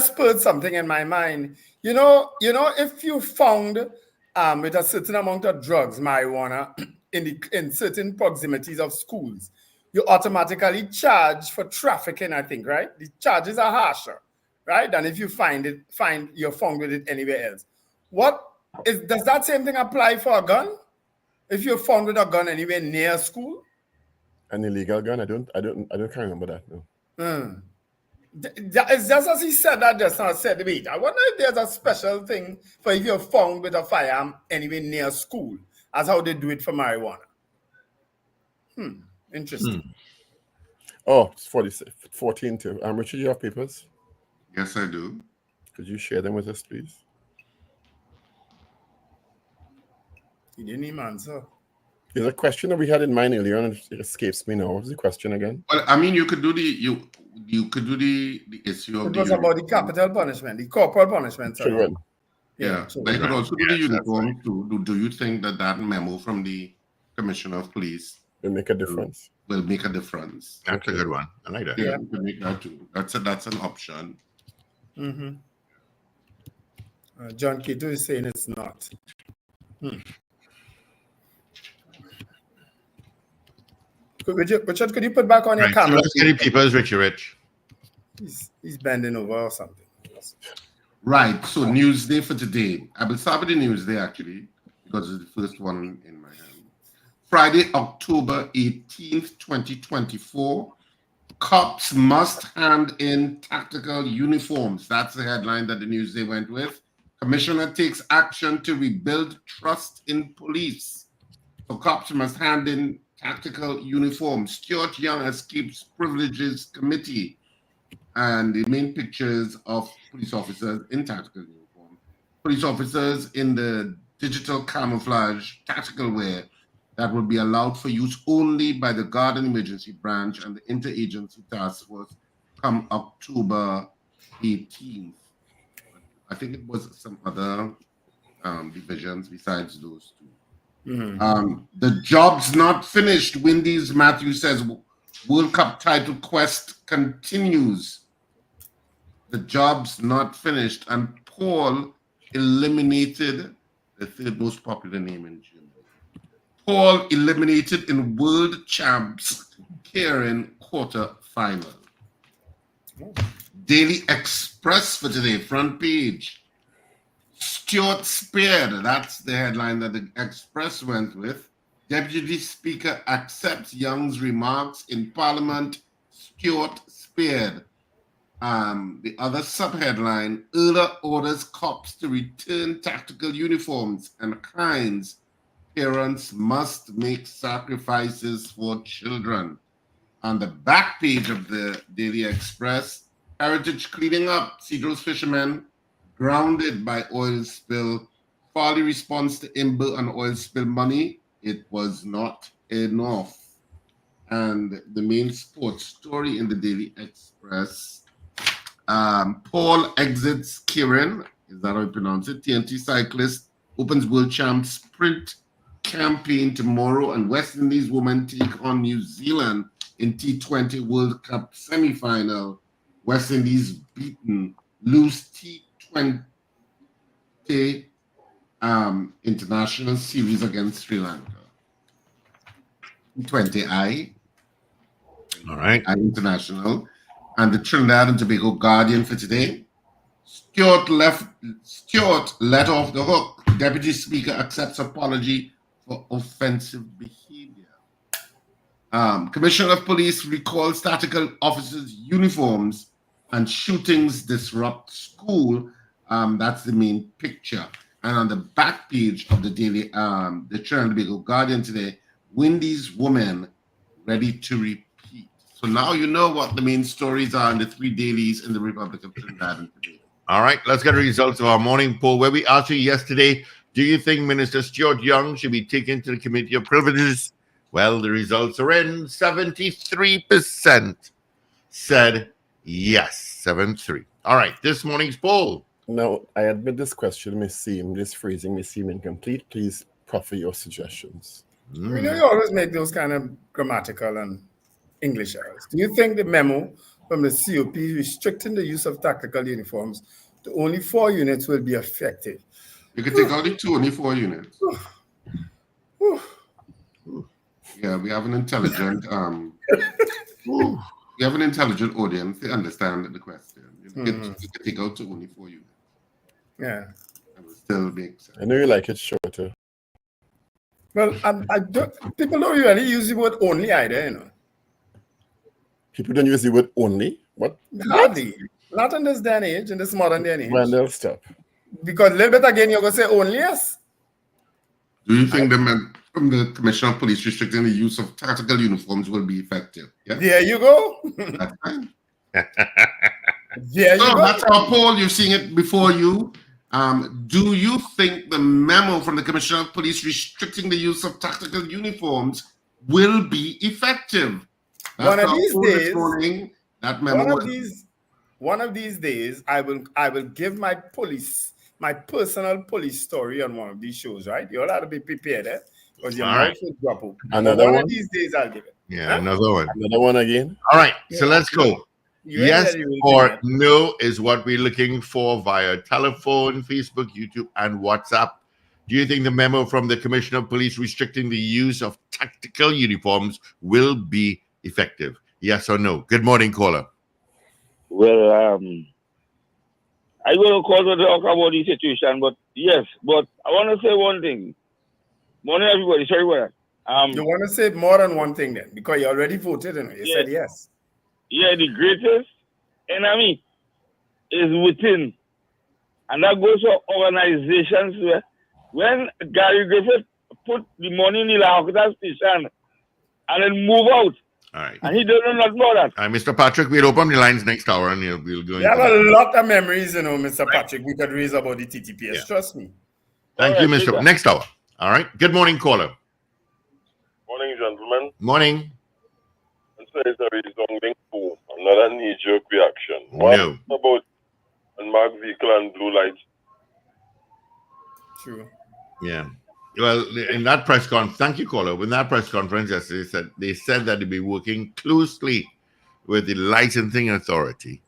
spurred something in my mind. You know, if you found with a certain amount of drugs, marijuana, in certain proximities of schools, you automatically charge for trafficking, I think, right? The charges are harsher, right? Than if you you're found with it anywhere else. Does that same thing apply for a gun? If you're found with a gun anywhere near school? An illegal gun? I can't remember that, no. It's just as he said that just now, said, wait, I wonder if there's a special thing for if you're found with a firearm anywhere near school, as how they do it for marijuana. Interesting. Oh, it's 14 too. Richard, you have papers? Yes, I do. Could you share them with us, please? He didn't even answer. There's a question that we had in mind earlier, and it escapes me now. What was the question again? Well, I mean, you could do the issue of it was about the capital punishment, the corporal punishment. Children. Yeah, but you could also do the uniform too. Do you think that memo from the Commissioner of Police will make a difference? Will make a difference. That's a good one. I like that. Yeah, you can make that too. That's an option. John Kito is saying it's not. Richard, could you put back on your camera? Let's get the papers, Richie Rich. He's bending over or something. Right. So Newsday for today. I will start with the Newsday actually, because it's the first one in my hand. Friday, October 18th, 2024. Cops must hand in tactical uniforms. That's the headline that the Newsday went with. Commissioner takes action to rebuild trust in police. So cops must hand in tactical uniforms. Stuart Young escapes privileges committee. And the main pictures of police officers in tactical uniform. Police officers in the digital camouflage tactical wear that will be allowed for use only by the Guard and Emergency Branch and the Interagency Task Force come October 18th. I think it was some other divisions besides those two. The job's not finished. Wendy's Matthews says World Cup title quest continues. The job's not finished. And Paul eliminated the third most popular name in Germany. Paul eliminated in World Champs Karen quarter-final. Daily Express for today, front page. Stuart spared. That's the headline that the Express went with. Deputy Speaker accepts Young's remarks in Parliament. Stuart spared. The other subheadline, Erla orders cops to return tactical uniforms and kinds. Parents must make sacrifices for children. On the back page of the Daily Express, Heritage cleaning up. Cedros fishermen grounded by oil spill. Farley response to Imber and oil spill money. It was not enough. And the main sports story in the Daily Express, Paul exits Kieran, is that how you pronounce it? TNT cyclist opens World Champ sprint campaign tomorrow, and West Indies women take on New Zealand in T20 World Cup semi-final. West Indies beaten, lose T20 international series against Sri Lanka. T20I. All right. International. And the Trinidad and Tobago Guardian for today. Stuart let off the hook. Deputy Speaker accepts apology for offensive behavior. Commissioner of Police recalls tactical officers' uniforms and shootings disrupt school. That's the main picture. And on the back page of the daily, the Trinidad and Tobago Guardian today, Wendy's woman ready to repeat. So now you know what the main stories are in the three dailies in the Republic of Trinidad and Tobago. All right, let's get the results of our morning poll where we asked you yesterday, do you think Minister Stuart Young should be taken to the Committee of Privileges? Well, the results are in. 73% said yes, 7-3. All right, this morning's poll. Now, I admit this question this phrasing may seem incomplete. Please proffer your suggestions. We know you always make those kind of grammatical and English errors. Do you think the memo from the COP restricting the use of tactical uniforms to only 4 units will be effective? You could take out the 2, only 4 units. Yeah, we have an intelligent we have an intelligent audience. They understand the question. You could take out to only 4 units. Yeah. That would still make sense. I know you like it shorter. Well, people don't really use the word only either, you know. People don't use the word only? What? Hardly. Not in this day and age, in this modern day and age. Wendell, stop. Because a little bit again, you're going to say only yes. Do you think the men from the Commissioner of Police restricting the use of tactical uniforms will be effective? Yeah? There you go. That's fine. There you go. That's our poll. You're seeing it before you. Do you think the memo from the Commissioner of Police restricting the use of tactical uniforms will be effective? One of these days, that memo one of these days, I will give my personal police story on one of these shows, right? You all have to be prepared, because your mouth will drop open. Another one one? of these days, I'll give it. Yeah, another one. Another one again? All right, so let's go. Yes or no is what we're looking for via telephone, Facebook, YouTube, and WhatsApp. Do you think the memo from the Commissioner of Police restricting the use of tactical uniforms will be effective? Yes or no? Good morning, caller. Well, I will call to talk about the situation, but yes, but I want to say one thing. Morning, everybody. Sorry, what? You want to say more than one thing then, because you already voted and you said yes. Yeah, the greatest enemy is within, and that goes for organizations where when Gary Griffith put the money in the Lahokta station and then move out. All right. And he doesn't know about that. All right, Mr. Patrick, we'll open the lines next hour and we'll go. We have a lot of memories, you know, Mr. Patrick. We could raise about the TTPS. Trust me. Thank you, Mr. Next hour. All right. Good morning, caller. Morning, gentlemen. Morning. This is a resounding boom. Another knee-jerk reaction. No. What about unmarked vehicle and blue lights? True. Yeah. Well, in that press conference, thank you, caller. In that press conference yesterday, they said that they'd be working closely with the licensing authority.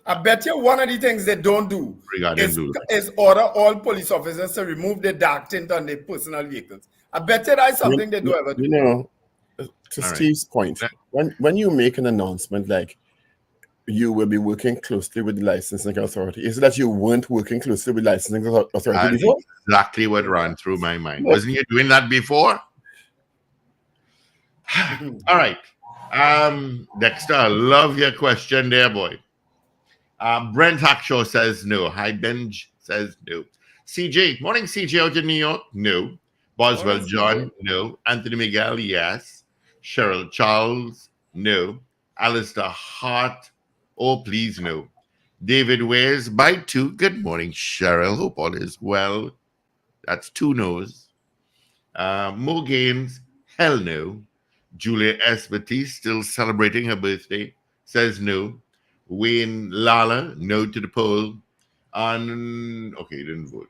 I bet you one of the things they don't do is order all police officers to remove the dark tint on their personal vehicles. I bet you that's something they do ever do. You know, to Steve's point, when you make an announcement like you will be working closely with the licensing authority, is it that you weren't working closely with licensing authority before? Exactly what ran through my mind. Wasn't you doing that before? All right. Dexter, love your question there, boy. Brent Hackshaw says no. High Benj says no. CJ, morning CJ out in New York? No. Boswell John? No. Anthony Miguel? Yes. Cheryl Charles? No. Alistair Hart? Oh, please no. David Wares by 2. Good morning, Cheryl. Hope all is well. That's 2 no's. Mo Gaines? Hell no. Julia S. Batiste, still celebrating her birthday, says no. Wayne Lala, no to the poll. Okay, he didn't vote.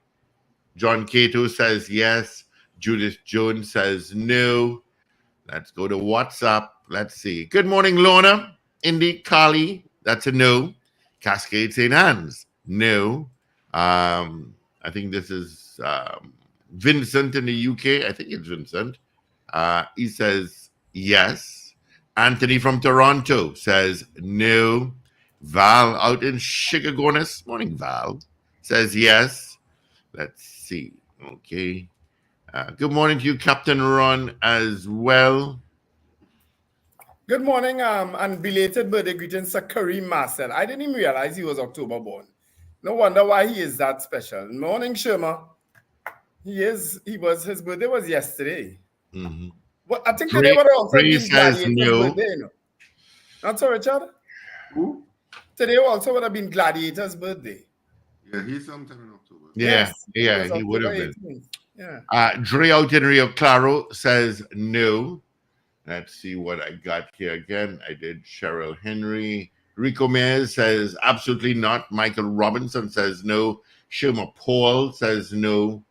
John Cato says yes. Judith Jones says no. Let's go to WhatsApp. Let's see. Good morning, Lorna. Indy Kali, that's a no. Cascade St. Anne's, no. I think this is Vincent in the UK. I think it's Vincent. He says yes. Anthony from Toronto says no. Val out in Chicagonis, morning Val, says yes. Let's see. Okay. Good morning to you, Captain Ron, as well. Good morning, and belated birthday greetings to Kareem Marcel. I didn't even realize he was October born. No wonder why he is that special. Morning, Sherma. He is. He was. His birthday was yesterday. Mm-hmm. Well, I think today would also Dre been says Gladiator's no. birthday, you know. Not so, Richard? Who? Today also would have been Gladiator's birthday. Yeah, he's sometime in October. Yeah, Yes, yeah, it was he would have October been. 18th. Yeah. Dre out in Rio Claro says no. Let's see what I got here again. I did Cheryl Henry. Rico Mayes says absolutely not. Michael Robinson says no. Shirma Paul says no.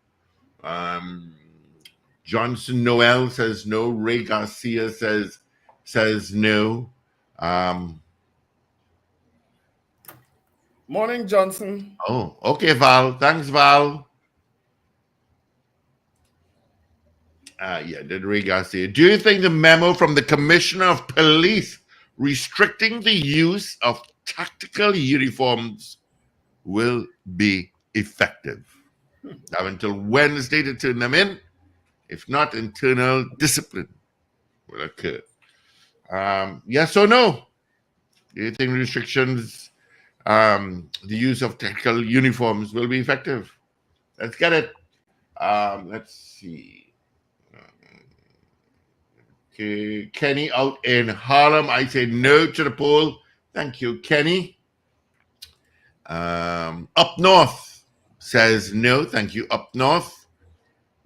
Johnson Noel says no. Ray Garcia says no. Morning, Johnson. Oh, okay, Val. Thanks, Val. Did Ray Garcia. Do you think the memo from the Commissioner of Police restricting the use of tactical uniforms will be effective? Have until Wednesday to turn them in. If not, internal discipline will occur. Yes or no? Do you think restrictions, the use of tactical uniforms will be effective? Let's get it. Let's see. Okay, Kenny out in Harlem. I say no to the poll. Thank you, Kenny. Up north says no. Thank you, up north.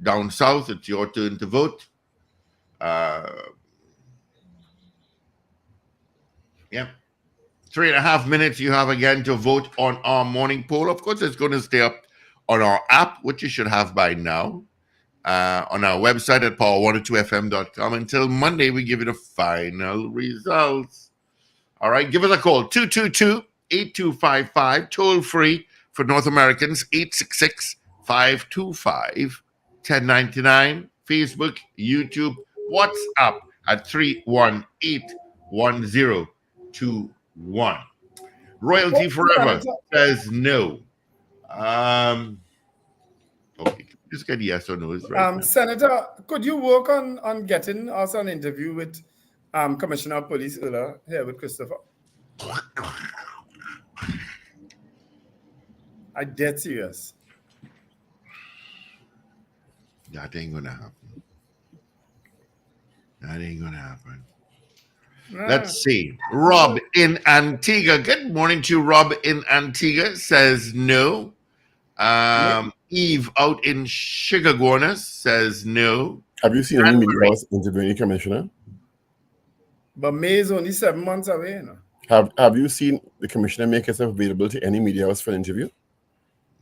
Down south, it's your turn to vote. Yeah. 3.5 minutes you have again to vote on our morning poll. Of course, it's going to stay up on our app, which you should have by now. On our website at power102fm.com. Until Monday, we give you the final results. All right, give us a call, 222-8255, toll free for North Americans, 866-525-1099, Facebook, YouTube, WhatsApp at 318-1021. Royalty Forever says no. Okay. Just get yes or no's right now. Senator, could you work on getting us an interview with Commissioner of Police earlier here with Christopher? I'm dead serious. That ain't gonna happen. That ain't gonna happen. Nah. Let's see. Rob in Antigua. Good morning to Rob in Antigua says no. Eve out in Chicagonas says no. Have you seen any media interviewing the commissioner? But May is only 7 months away, you know. Have you seen the commissioner make herself available to any media house for an interview?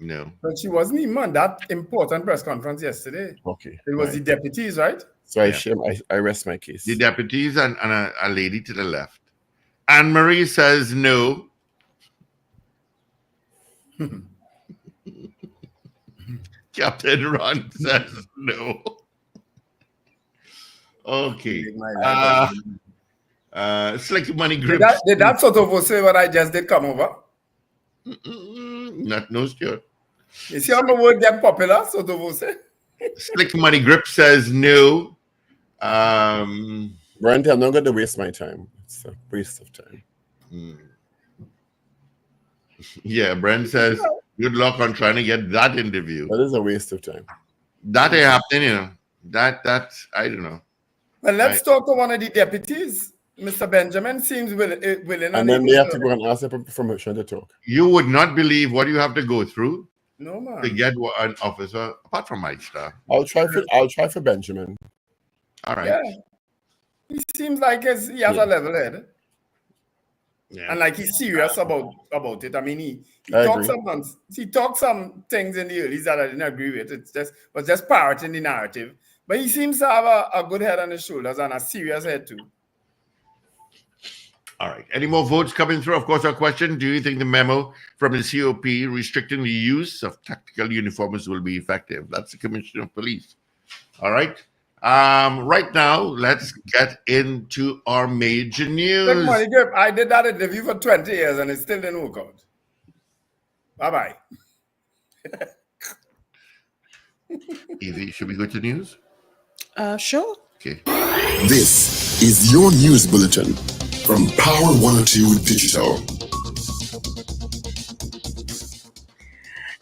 No. But she wasn't even on that important press conference yesterday. Okay. It was the deputies, right? So I rest my case. The deputies and a lady to the left. Anne-Marie says no. Captain Ron says no. Okay. Slick Money Grips. Did that sort of say what I just did come over? Not no sure. You see how the word get popular, sort of say? Slick Money Grip says no. Brent, I'm not going to waste my time. It's a waste of time. Yeah, Brent says, good luck on trying to get that interview. That is a waste of time. That ain't happening, you know. That's, I don't know. Well, let's talk to one of the deputies. Mr. Benjamin seems willing. And then they have to go and ask for permission to talk. You would not believe what you have to go through no, man. to get an officer, apart from my star. I'll try for Benjamin. All right. Yeah. He seems like he has a level head. Yeah. And like he's serious about it. I mean, he talked some things in the early that I didn't agree with. It was just parroting the narrative. But he seems to have a good head on his shoulders and a serious head too. All right. Any more votes coming through? Of course, our question, do you think the memo from the COP restricting the use of tactical uniforms will be effective? That's the Commissioner of Police. All right. Right now, let's get into our major news. I did that interview for 20 years and it still didn't work out. Bye-bye. Evie, should we go to news? Sure. Okay. This is your news bulletin from Power 102 Digital.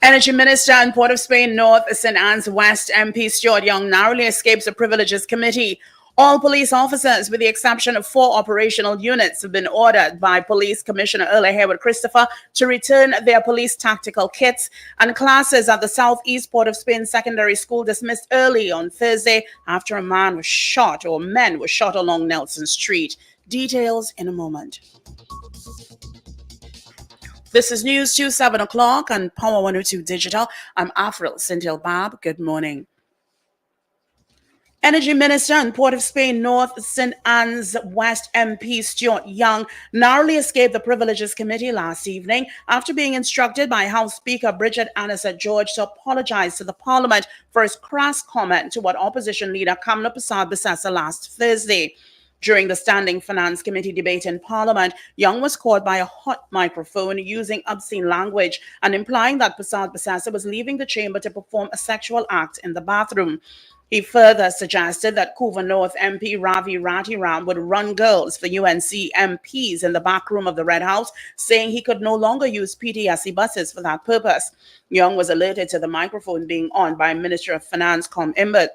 Energy Minister and Port of Spain North St. Anne's West MP Stuart Young narrowly escapes the Privileges Committee. All police officers, with the exception of 4 operational units, have been ordered by Police Commissioner Earl Haywood Christopher to return their police tactical kits, and classes at the Southeast Port of Spain Secondary School dismissed early on Thursday after a man was shot, or men were shot along Nelson Street. Details in a moment. This is News 2, 7 o'clock on Power 102 Digital. I'm Afril Cynthia Bab. Good morning. Energy Minister and Port of Spain North St. Anne's West MP Stuart Young narrowly escaped the Privileges Committee last evening after being instructed by House Speaker Bridget Annison George to apologize to the Parliament for his crass comment to what Opposition Leader Kamla Persad-Bissessar last Thursday. During the Standing Finance Committee debate in Parliament, Young was caught by a hot microphone using obscene language and implying that Persad-Bissessar was leaving the chamber to perform a sexual act in the bathroom. He further suggested that Couva North MP Ravi Ratiram would run girls for UNC MPs in the back room of the Red House, saying he could no longer use PTSD buses for that purpose. Young was alerted to the microphone being on by Minister of Finance Com Imbert.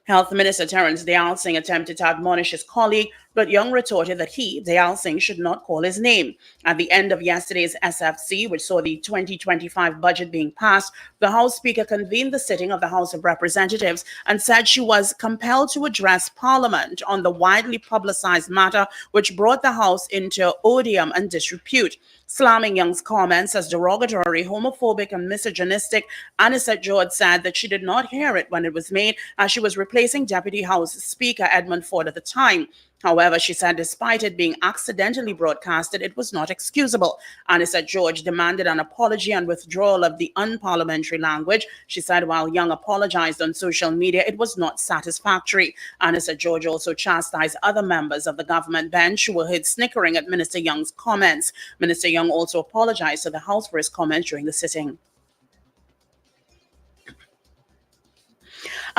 Health Minister Terence Dayal Singh attempted to admonish his colleague, but Young retorted that he, Dayal Singh, should not call his name. At the end of yesterday's SFC, which saw the 2025 budget being passed, the House Speaker convened the sitting of the House of Representatives and said she was compelled to address Parliament on the widely publicized matter which brought the House into odium and disrepute. Slamming Young's comments as derogatory, homophobic, and misogynistic, Annison George said that she did not hear it when it was made, as she was replacing Deputy House Speaker Edmund Ford at the time. However, she said despite it being accidentally broadcasted, it was not excusable. Annison George demanded an apology and withdrawal of the unparliamentary language. She said while Young apologized on social media, it was not satisfactory. Annison George also chastised other members of the government bench who were heard snickering at Minister Young's comments. Minister Young also apologized to the House for his comments during the sitting.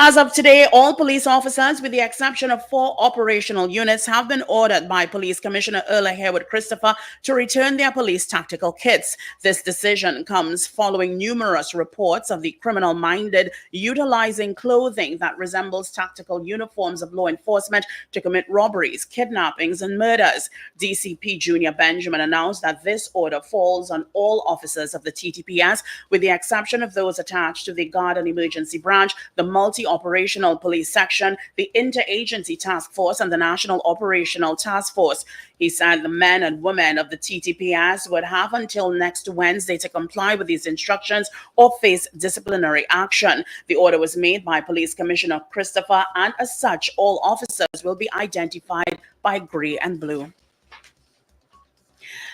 As of today, all police officers, with the exception of 4 operational units, have been ordered by Police Commissioner Earl Haywood Christopher to return their police tactical kits. This decision comes following numerous reports of the criminal-minded utilizing clothing that resembles tactical uniforms of law enforcement to commit robberies, kidnappings, and murders. DCP Junior Benjamin announced that this order falls on all officers of the TTPS, with the exception of those attached to the Guard and Emergency Branch, the Multi-Operational Police Section, the Interagency Task Force, and the National Operational Task Force. He said the men and women of the TTPS would have until next Wednesday to comply with these instructions or face disciplinary action. The order was made by Police Commissioner Christopher, and as such, all officers will be identified by gray and blue.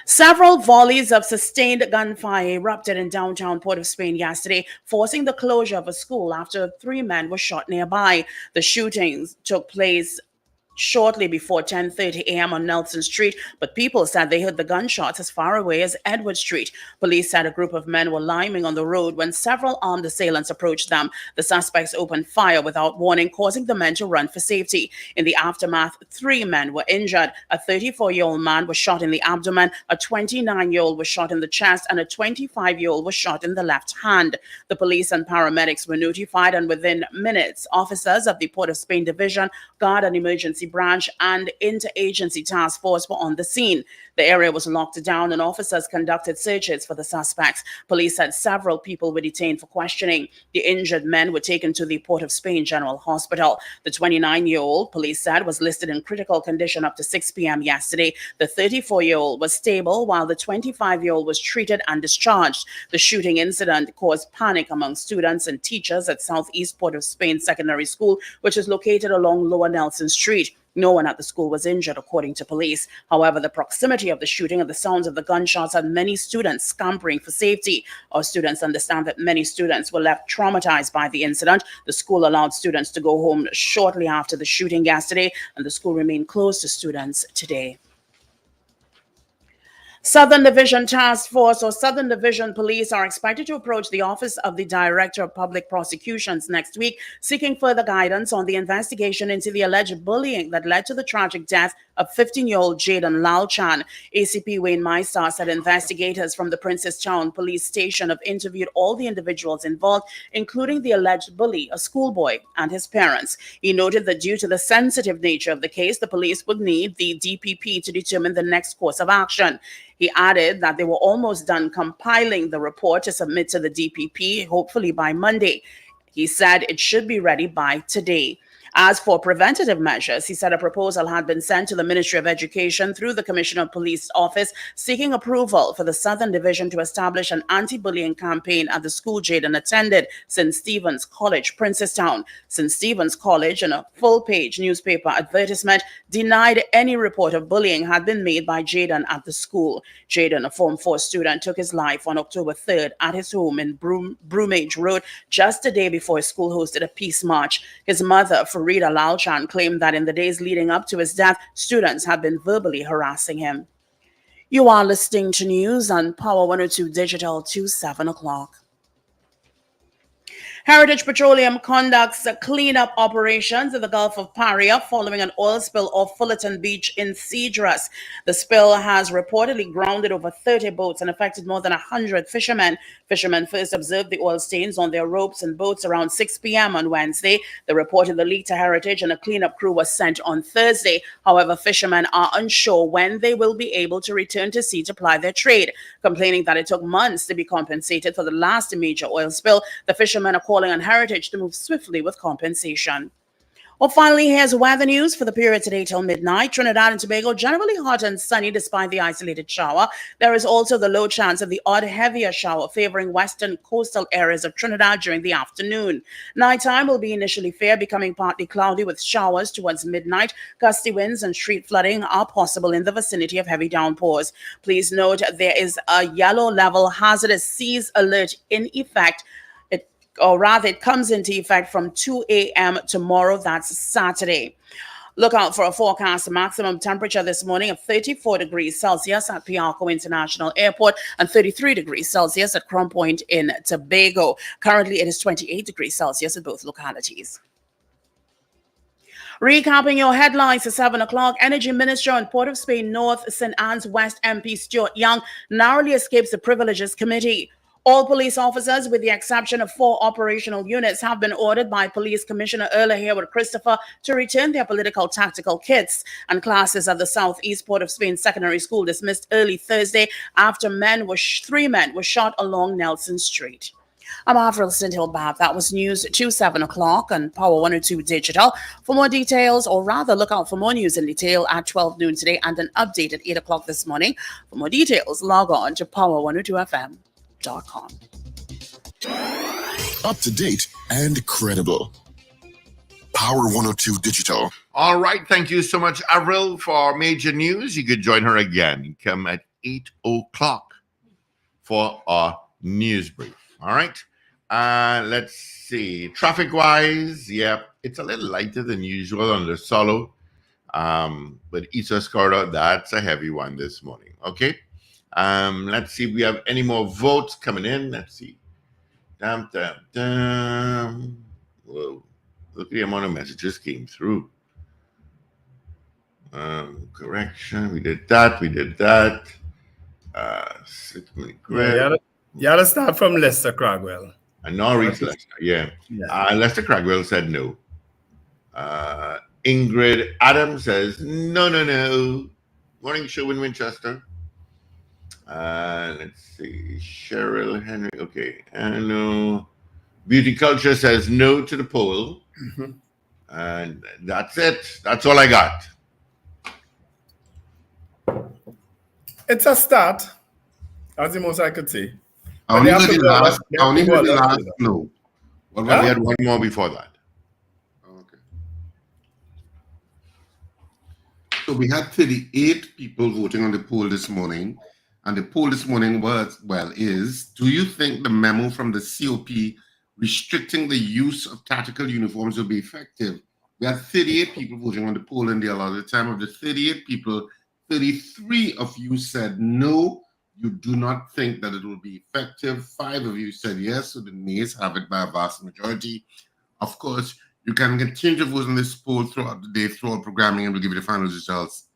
Several volleys of sustained gunfire erupted in downtown Port of Spain yesterday, forcing the closure of a school after 3 men were shot nearby. The shootings took place shortly before 10:30 a.m. on Nelson Street, but people said they heard the gunshots as far away as Edward Street. Police said a group of men were liming on the road when several armed assailants approached them. The suspects opened fire without warning, causing the men to run for safety. In the aftermath, 3 men were injured. A 34-year-old man was shot in the abdomen, a 29-year-old was shot in the chest, and a 25-year-old was shot in the left hand. The police and paramedics were notified, and within minutes, officers of the Port of Spain Division, Guard and Emergency Branch, and Interagency Task Force were on the scene. The area was locked down and officers conducted searches for the suspects. Police said several people were detained for questioning. The injured men were taken to the Port of Spain General Hospital. The 29-year-old, police said, was listed in critical condition up to 6 p.m. yesterday. The 34-year-old was stable, while the 25-year-old was treated and discharged. The shooting incident caused panic among students and teachers at Southeast Port of Spain Secondary School, which is located along Lower Nelson Street. No one at the school was injured, according to police. However, the proximity of the shooting and the sounds of the gunshots had many students scampering for safety. Our students understand that many students were left traumatized by the incident. The school allowed students to go home shortly after the shooting yesterday, and the school remained closed to students today. Southern Division Task Force or Southern Division Police are expected to approach the Office of the Director of Public Prosecutions next week, seeking further guidance on the investigation into the alleged bullying that led to the tragic death of 15-year-old Jaden Lalchan. ACP Wayne Meister said investigators from the Princestown Police Station have interviewed all the individuals involved, including the alleged bully, a schoolboy, and his parents. He noted that due to the sensitive nature of the case, the police would need the DPP to determine the next course of action. He added that they were almost done compiling the report to submit to the DPP, hopefully by Monday. He said it should be ready by today. As for preventative measures, he said a proposal had been sent to the Ministry of Education through the Commissioner of Police Office seeking approval for the Southern Division to establish an anti-bullying campaign at the school Jaden attended, St. Stephen's College, Princestown. St. Stephen's College, in a full-page newspaper advertisement, denied any report of bullying had been made by Jaden at the school. Jaden, a Form 4 student, took his life on October 3rd at his home in Brumage Road just a day before his school hosted a peace march. His mother, Farida Lalchan, claimed that in the days leading up to his death, students had been verbally harassing him. You are listening to news on Power 102 Digital to 7 o'clock. Heritage Petroleum conducts cleanup operations in the Gulf of Paria following an oil spill off Fullerton Beach in Cedros. The spill has reportedly grounded over 30 boats and affected more than 100 fishermen. Fishermen first observed the oil stains on their ropes and boats around 6 p.m. on Wednesday. They reported the leak to Heritage and a cleanup crew was sent on Thursday. However, fishermen are unsure when they will be able to return to sea to ply their trade. Complaining that it took months to be compensated for the last major oil spill, the fishermen are calling on Heritage to move swiftly with compensation. Well, finally, here's weather news for the period today till midnight. Trinidad and Tobago generally hot and sunny despite the isolated shower. There is also the low chance of the odd heavier shower favoring western coastal areas of Trinidad during the afternoon. Nighttime will be initially fair, becoming partly cloudy with showers towards midnight. Gusty winds and street flooding are possible in the vicinity of heavy downpours. Please note there is a yellow level hazardous seas alert in effect. It comes into effect from 2 a.m. tomorrow, that's Saturday. Look out for a forecast maximum temperature this morning of 34 degrees Celsius at Piarco International Airport and 33 degrees Celsius at Crown Point in Tobago. Currently, it is 28 degrees Celsius at both localities. Recapping your headlines at 7 o'clock, Energy Minister on Port of Spain North, St. Anne's West MP Stuart Young narrowly escapes the Privileges Committee. All police officers, with the exception of 4 operational units, have been ordered by Police Commissioner Earl Harewood Christopher to return their political tactical kits. And classes at the Southeast Port of Spain Secondary School dismissed early Thursday after 3 men were shot along Nelson Street. I'm Avril Sindhill-Bab. That was news to 7 o'clock on Power 102 Digital. For more details, or rather look out for more news in detail at 12 noon today and an update at 8 o'clock this morning. For more details, log on to power102fm.com. Up to date and credible. Power 102 Digital. All right. Thank you so much, Avril, for major news. You could join her again. Come at 8 o'clock for our news brief. All right. Let's see. Traffic-wise, yeah, it's a little lighter than usual on the solo. But East Corridor, that's a heavy one this morning. Okay. Let's see if we have any more votes coming in. Let's see. Whoa. Look at the amount of messages came through. Correction. We did that. You gotta start from Lester Cragwell. And Norris Lester, yeah. Lester Cragwell said no. Ingrid Adams says no. Morning show in Winchester. Let's see. Cheryl Henry. Okay. No. Beauty Culture says no to the poll. Mm-hmm. And that's it. That's all I got. It's a start. That's the most I could say. I only heard the last no. Well, we had one more before that. Okay. So we had 38 people voting on the poll this morning. And the poll this morning is, do you think the memo from the COP restricting the use of tactical uniforms will be effective? We had 38 people voting on the poll in the allotted time. Of the 38 people, 33 of you said no, you do not think that it will be effective. 5 of you said yes, so the nays have it by a vast majority. Of course, you can continue to vote on this poll throughout the day through our programming, and we'll give you the final results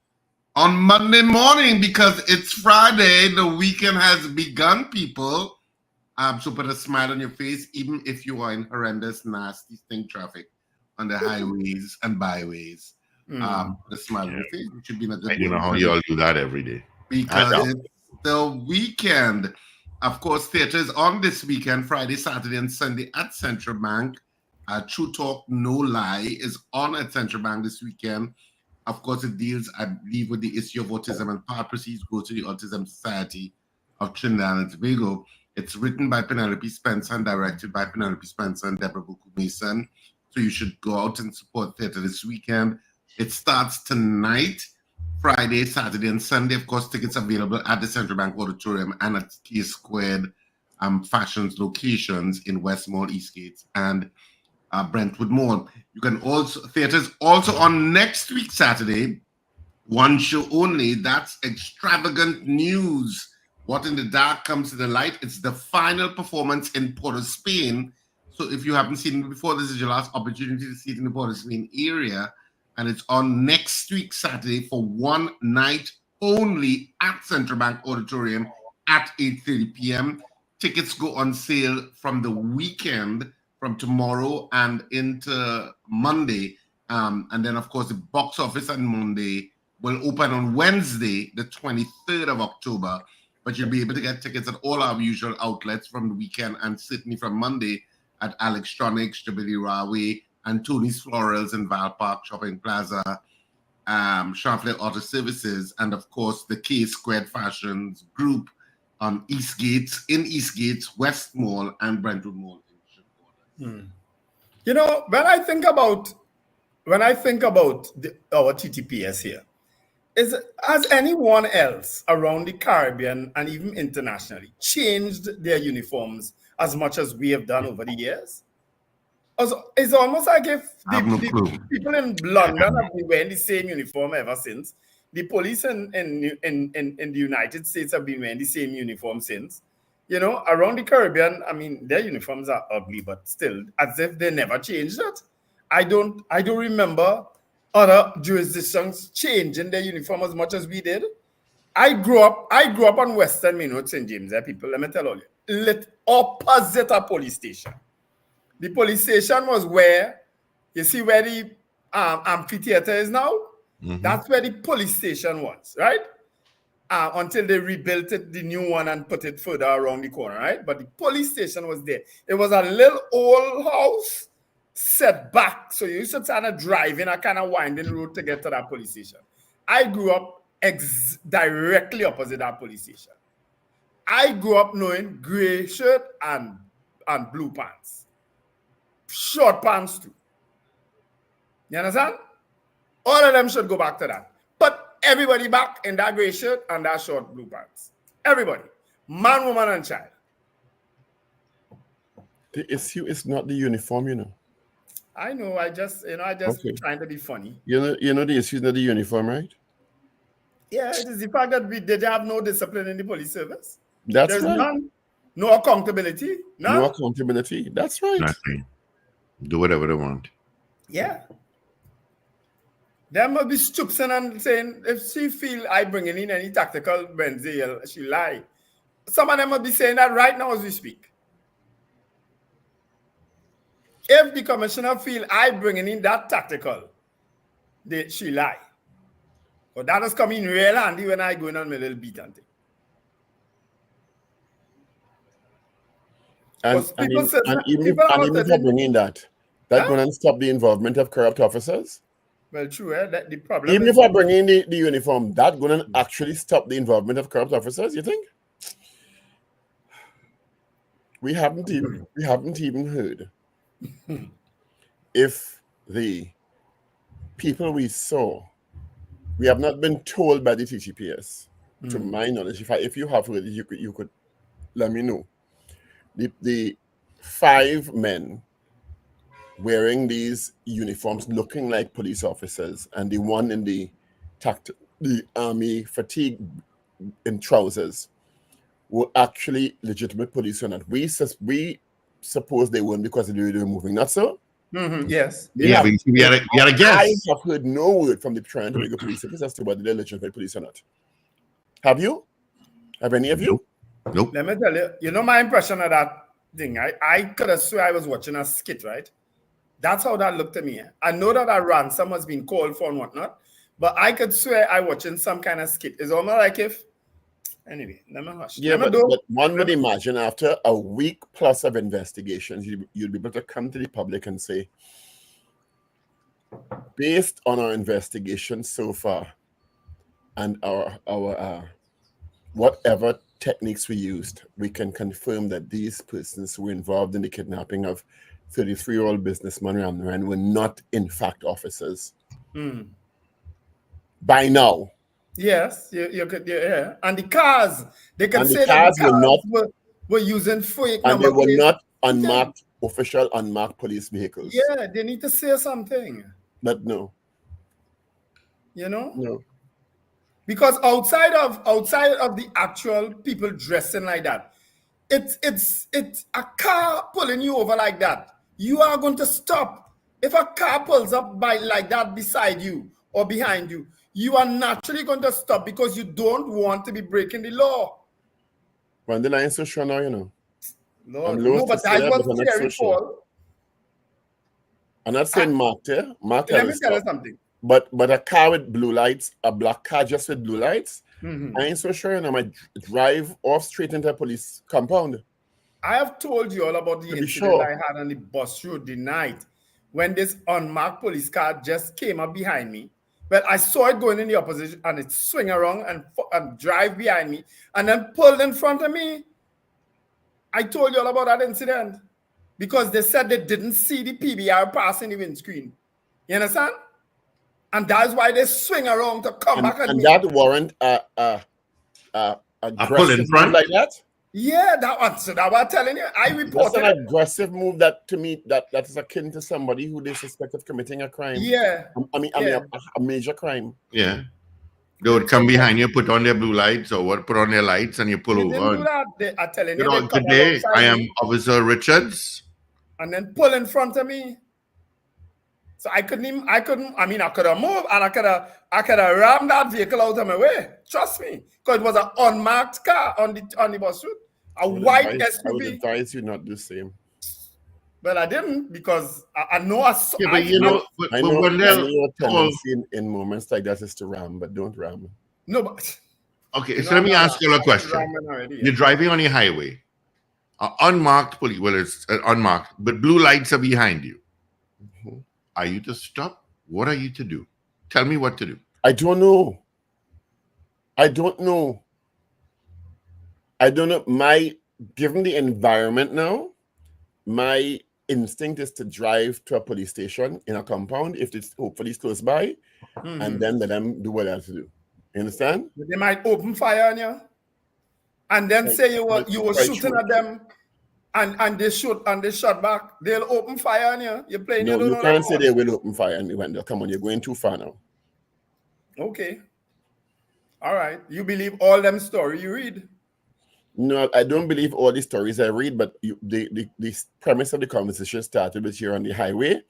on Monday morning because it's Friday. The weekend has begun, people. So put a smile on your face, even if you are in horrendous, nasty, stink traffic on the highways and byways. Put a smile on your face. You should be in a good I don't know mood. how you all do that every day. Because it's the weekend. Of course, theater is on this weekend, Friday, Saturday, and Sunday at Central Bank. True Talk, No Lie is on at Central Bank this weekend. Of course, it deals, I believe, with the issue of autism, and part proceeds go to the Autism Society of Trinidad and Tobago. It's written by Penelope Spencer and directed by Penelope Spencer and Deborah Buku Mason. So you should go out and support theater this weekend. It starts tonight, Friday, Saturday, and Sunday. Of course, tickets available at the Central Bank Auditorium and at K Squared Fashions locations in West Mall, Eastgate, and Brentwood Mall. You can also, theaters also on next week, Saturday, one show only. That's Extravagant News. What in the Dark Comes to the Light. It's the final performance in Port of Spain. So if you haven't seen it before, this is your last opportunity to see it in the Port of Spain area. And it's on next week, Saturday, for one night only at Central Bank Auditorium at 8:30 p.m. Tickets go on sale from the weekend, from tomorrow and into Monday. And then, of course, the box office on Monday will open on Wednesday, the 23rd of October. But you'll be able to get tickets at all our usual outlets from the weekend and certainly from Monday at Alextronics, Jubilee Railway, and Tony's Florals in Val Park Shopping Plaza, Charlotte Auto Services, and of course the K Squared Fashions Group on Eastgate, West Mall, and Brentwood Mall. You know, when I think about our TTPS here, has anyone else around the Caribbean and even internationally changed their uniforms as much as we have done over the years? It's almost like if the people in London have been wearing the same uniform ever since. The police in the United States have been wearing the same uniform since. You know, around the Caribbean, I mean, their uniforms are ugly, but still, as if they never changed it. I don't remember other jurisdictions changing their uniform as much as we did. I grew up on Western Main Road, St. James. People, let me tell you, opposite a police station. The police station was where, you see where the amphitheater is now? Mm-hmm. That's where the police station was, right? Until they rebuilt it, the new one, and put it further around the corner, right? But the police station was there. It was a little old house set back. So you used to kind of drive in a kind of winding road to get to that police station. I grew up directly opposite that police station. I grew up knowing gray shirt and blue pants. Short pants too. You understand? All of them should go back to that. But everybody back in that gray shirt and that short blue pants. Everybody. Man, woman, and child. The issue is not the uniform, you know. I know. I just trying to be funny. You know the issue is not the uniform, right? Yeah, it is the fact that they have no discipline in the police service. There's right. None. No accountability. None. No accountability. That's right. Nothing. Do whatever they want. Yeah. There must be stooping and saying, if she feel I bringing in any tactical Wednesday, she lie. Some of them must be saying that right now as we speak. If the commissioner feel I bringing in that tactical, she lie. But that has come in real handy when I go in on my little beat and thing. And even if I bring in that going to stop the involvement of corrupt officers? Well, true. The problem even if I bring in the uniform, that going to actually stop the involvement of corrupt officers, you think? We haven't even heard if the people we saw, we have not been told by the TTPS, to my knowledge. If you have heard, you could let me know. The 5 men wearing these uniforms looking like police officers, and the one in the army fatigue in trousers were actually legitimate police or not. We suppose they weren't because they were moving. Not so? Yes. Yeah, but you had a guess. I have heard no word from the Trinidad and Tobago police service as to whether they're legitimate police or not. Have you? Have any of you? Nope. Let me tell you, you know my impression of that thing. I could have swear I was watching a skit, right? That's how that looked to me. I know that a ransom has been called for and whatnot, but I could swear I watching some kind of skit. It's almost like if, anyway, let me hush. Yeah, but one would imagine after a week plus of investigations, you'd be able to come to the public and say, based on our investigation so far and our whatever techniques we used, we can confirm that these persons who were involved in the kidnapping of 33-year-old businessman Ramnaran were not in fact officers. By now. Yes, you could, yeah. And the cars, they can And say the that the cars cars were using fake and number they were plates. not unmarked, official unmarked police vehicles. Yeah, they need to say something. But no. You know? No. Because outside of the actual people dressing like that, it's a car pulling you over like that. You are going to stop. If a car pulls up by like that beside you or behind you, you are naturally going to stop because you don't want to be breaking the law. Wendell, I ain't so sure now, you know. Lord, I'm no, loath but to say that that, was but I'm not so Terry sure. Paul. I'm not saying marked here. Marked Let me is tell you stop. something. But a car with blue lights, a black car just with blue lights, Mhm. I ain't so sure, you know. I might drive off straight into a police compound. I have told you all about the To be incident sure. I had on the bus road the night when this unmarked police car just came up behind me. But I saw it going in the opposition and it swing around and drive behind me and then pulled in front of me. I told you all about that incident because they said they didn't see the PBR passing the windscreen. You understand? And that's why they swing around to come back at And me. that warrant aggressive front? move like that? Yeah, that one. So that was telling you. I That's reported an it. aggressive move that to me that is akin to somebody who they suspect of committing a crime. Yeah. I mean a major crime. Yeah. They would come behind you, put on their blue lights or what, put on their lights, and you pull They over. didn't do that. They are telling You you, know, they come today alongside I am me Officer Richards. and then pull in front of me. So I could have moved and I could have rammed that vehicle out of my way. Trust me. Because it was an unmarked car on the bus route. A white I would SUV. advise you not do the same. But I didn't because I know I saw. Yeah, but you know, but I know Wendell your called. tendency in moments like that is to ram, but don't ram. No, but Okay, so let me ask you a question. You're driving on the highway, unmarked police, well, it's unmarked, but blue lights are behind you. Are you to stop? What are you to do? Tell me what to do. I don't know. Given the environment now, my instinct is to drive to a police station in a compound if it's hopefully close by, and then let them do what they have to do. You understand? They might open fire on you and then say you were shooting at them and they shot back. They'll open fire on you. You're playing. No, you can't say they will open fire on you, Wendell. Come on, you're going too far now. Okay. All right. You believe all them story you read? No, I don't believe all the stories I read, but the premise of the conversation started with you're on the highway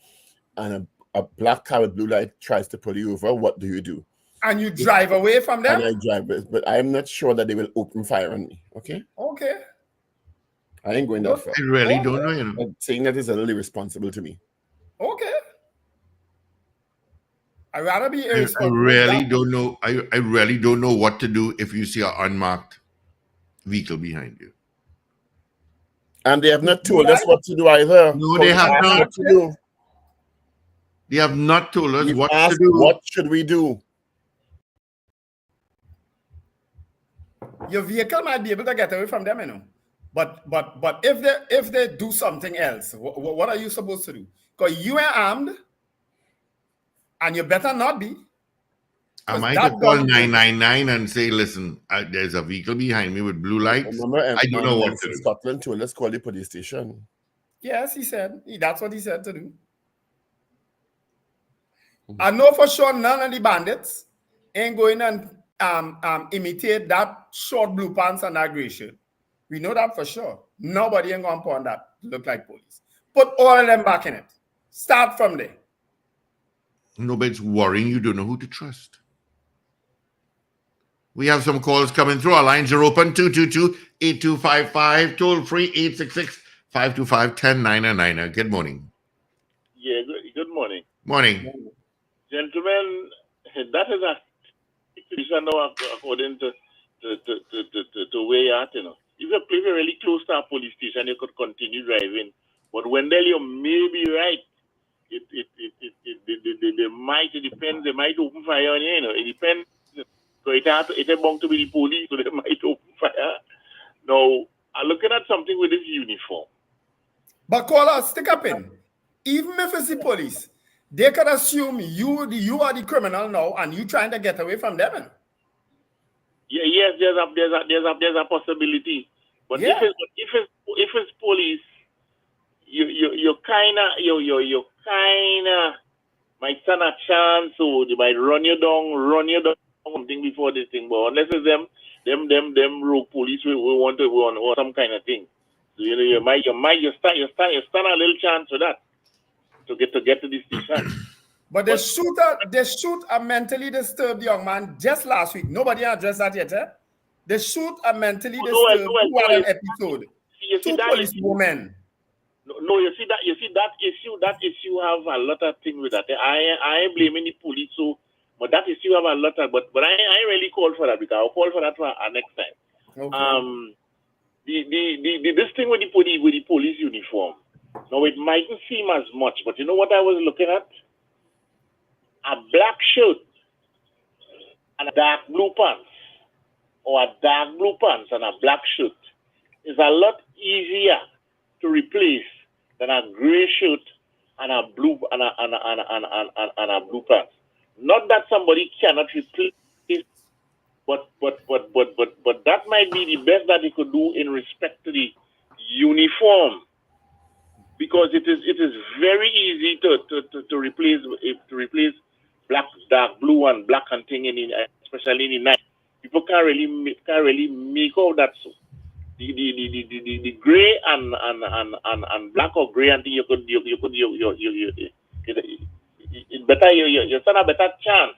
and a black car with blue light tries to pull you over. What do you do? And you drive away from them? And I drive, but I'm not sure that they will open fire on me. Okay? Okay. I ain't going that far. I really don't know, you know. But saying that is a little irresponsible to me. Okay. I'd rather be I irresponsible. really don't know. I really don't know what to do if you see an unmarked vehicle behind you. And they have not told us what to do either. No, they have not. What to do. They have not told us We've what to asked, do. what should we do? Your vehicle might be able to get away from them, you know. But if they do something else, what are you supposed to do? Because you are armed, and you better not be. Am I to call 999 and say, listen, there's a vehicle behind me with blue lights? I don't know what to do. Scotland told us call the police station. Yes, he said. That's what he said to do. I know for sure none of the bandits ain't going and imitate that short blue pants and that gray shirt. We know that for sure. Nobody ain't going to put on that look like police. Put all of them back in it. Start from there. Nobody's worrying. You don't know who to trust. We have some calls coming through. Our lines are open. 222-8255. Toll free 866-525-1099. Good morning. Yeah, good morning. Morning. Gentlemen, that is a situation now according to where you're at, you know. If you live really close to a police station, you could continue driving. But Wendell, you may be right. They might, it depends, they might open fire on you, you know. It depends. So it's bound to be the police, so they might open fire. Now, I'm looking at something with this uniform. But caller, stick up in. Even if it's the police, they could assume you are the criminal now, and you trying to get away from them. Yeah, yes, there's a possibility. But Yeah. if it's police, you kinda might stand a chance, so they might run you down something before this thing. But unless it's them rogue police we want or some kind of thing. So you stand a little chance for that to get to this station. But they shoot a mentally disturbed young man just last week. Nobody addressed that yet, eh? They shoot a mentally disturbed who had an episode. Two police women. No, you see that issue have a lot of things with that. I ain't blaming the police, so but that issue have a lot of but I ain't really call for that because I'll call for that for our next time. Okay. This thing with the police uniform. Now it mightn't seem as much, but you know what I was looking at? A black shirt and a dark blue pants, or a dark blue pants and a black shirt is a lot easier to replace than a gray shirt and a blue and a blue pants. Not that somebody cannot replace, but that might be the best that he could do in respect to the uniform, because it is very easy to replace black, dark blue and black and thing especially in the night. People can't really make out that. So the gray and black or gray and thing you better you stand a better chance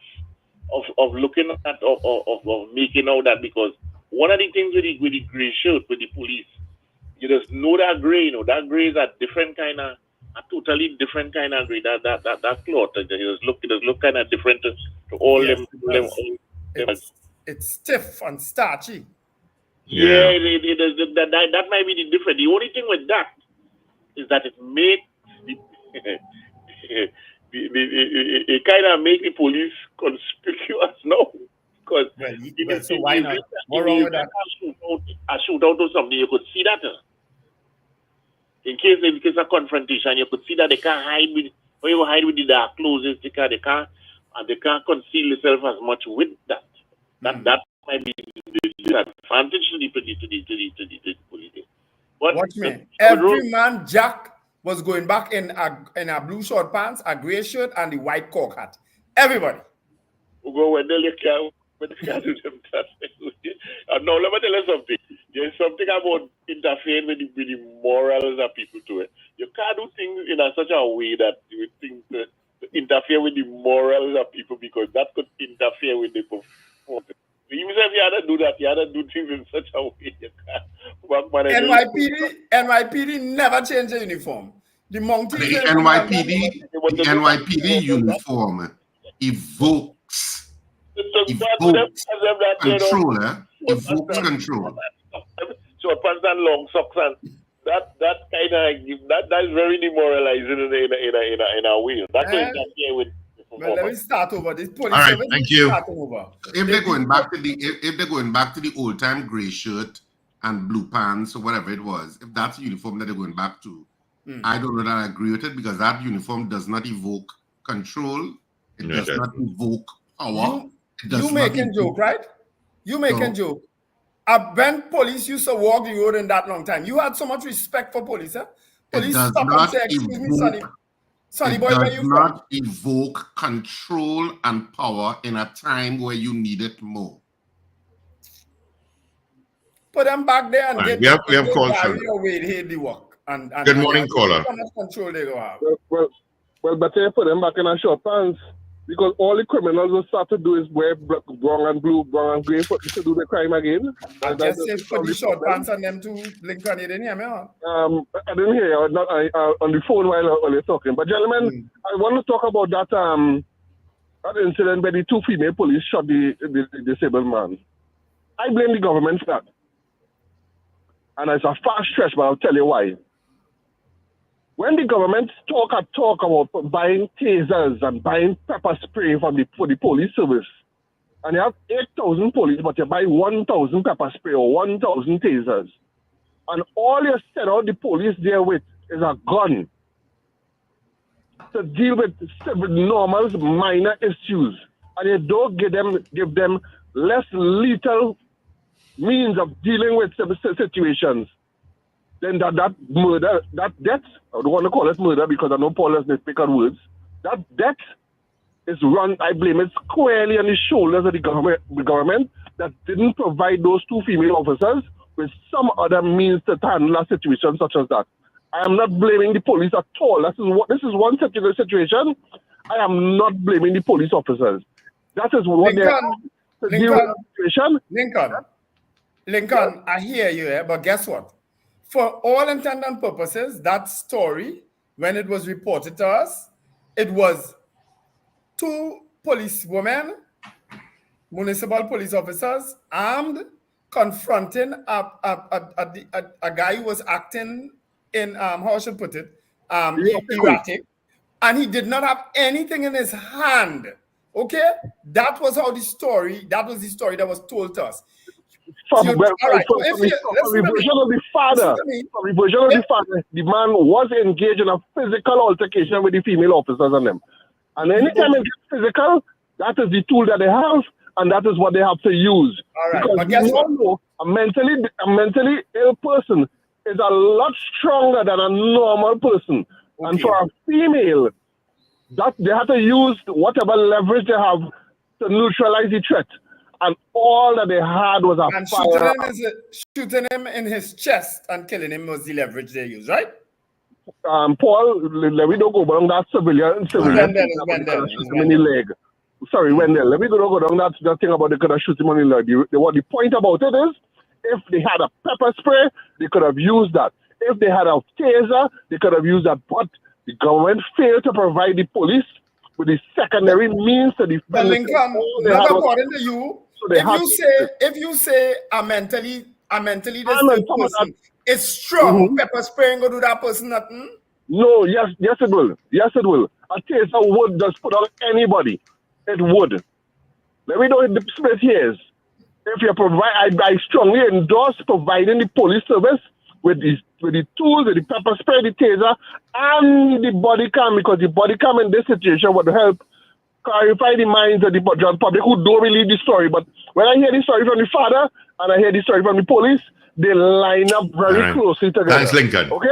of looking at of making out that, because one of the things with the gray shirt with the police, you just know that gray, that gray is a different kind of, a totally different kind of gray. That cloth, it just look kind of different to all Yes, them. It's stiff and starchy. Yeah, that might be the difference. The only thing with that is that it makes it kind of make the police conspicuous now. Because so why not? What wrong with that? A shootout or something, you could see that. In case of confrontation, you could see that they can't hide with the dark clothes. They can't conceal themselves as much with that. That might be the advantage to the police. Watch me. Every man Jack was going back in a blue short pants, a gray shirt, and the white cock hat. Everybody. Wendell, you can't do them that. No, let me tell you something. There's something about interfering with the morals of people too. You can't do things in such a way that you think to interfere with the morals of people, because that could interfere with the performance. Even if you had to do that, you had to do things in such a way you can't. NYPD never changed the uniform. The NYPD uniform evokes control. Evokes control. Short pants and long socks, and that kind of that is very demoralizing in a way. That's what interfere with. Well, let me start over. This police. All right, thank you. If they're going back to the old time gray shirt and blue pants or whatever it was, if that's the uniform that they're going back to, I don't know that I agree with it, because that uniform does not evoke control. It does not evoke power. You making joke, right? You making joke. When police used to walk the road in that long time, you had so much respect for police, huh? Police stop and say, "Excuse me, Sonny boy, where you from?" It does not evoke control and power in a time where you need it more. Put them back there and we have calls. Good morning, caller. How much control they go have? Well, Well, better put them back in a short pants because all the criminals will start to do is wear brown and blue, brown and grey to do the crime again. I just said put the short pants on them to Lincoln. You didn't hear me? I didn't hear you. Not on the phone while you're talking. But gentlemen, I want to talk about that incident where the two female police shot the disabled man. I blame the government for that. And it's a fast stretch, but I'll tell you why. When the government talk about buying tasers and buying pepper spray for the police service, and you have 8,000 police, but you buy 1,000 pepper spray or 1,000 tasers, and all you send out the police there with is a gun to deal with normal minor issues, and you don't give them less lethal means of dealing with situations, then that murder, that death, I don't want to call it murder because I know Paul doesn't speak on words, that death is run, I blame it squarely on the shoulders of the government that didn't provide those two female officers with some other means to handle a situation such as that. I am not blaming the police at all. This is one particular situation. I am not blaming the police officers. That is what they are to deal with the situation. Lincoln, I hear you, but guess what? For all intents and purposes, that story, when it was reported to us, it was two policewomen, municipal police officers, armed, confronting a guy who was acting in, how I should put it, erratic, and he did not have anything in his hand. Okay? That was the story that was told to us. From the version of the father, the man was engaged in a physical altercation with the female officers and them. And anytime it gets physical, that is the tool that they have, and that is what they have to use. All right, because but guess what? Know, a mentally ill person is a lot stronger than a normal person. Okay. And for a female, that they have to use whatever leverage they have to neutralize the threat. And all that they had was a fire. Shooting him in his chest and killing him was the leverage they used, right? Paul, let me don't go down that civilian in the leg. Sorry, Wendell. Let me go down that thing about they could have shoot him on the leg. The point about it is, if they had a pepper spray, they could have used that. If they had a taser, they could have used that. But the government failed to provide the police with the secondary means to defend. But Lincoln, not according to you. If you say a mentally disabled person is strong, pepper spraying go do that person nothing? No, yes it will. Yes it will. A taser would just put out anybody. It would. Let me know the split here is. If you provide, I strongly endorse providing the police service with the tools, with the pepper spray, the taser, and the body cam, because the body cam in this situation would help clarify the minds of the general public who don't believe the story. But when I hear the story from the father and I hear the story from the police, they line up very closely together. Thanks, Lincoln. Okay?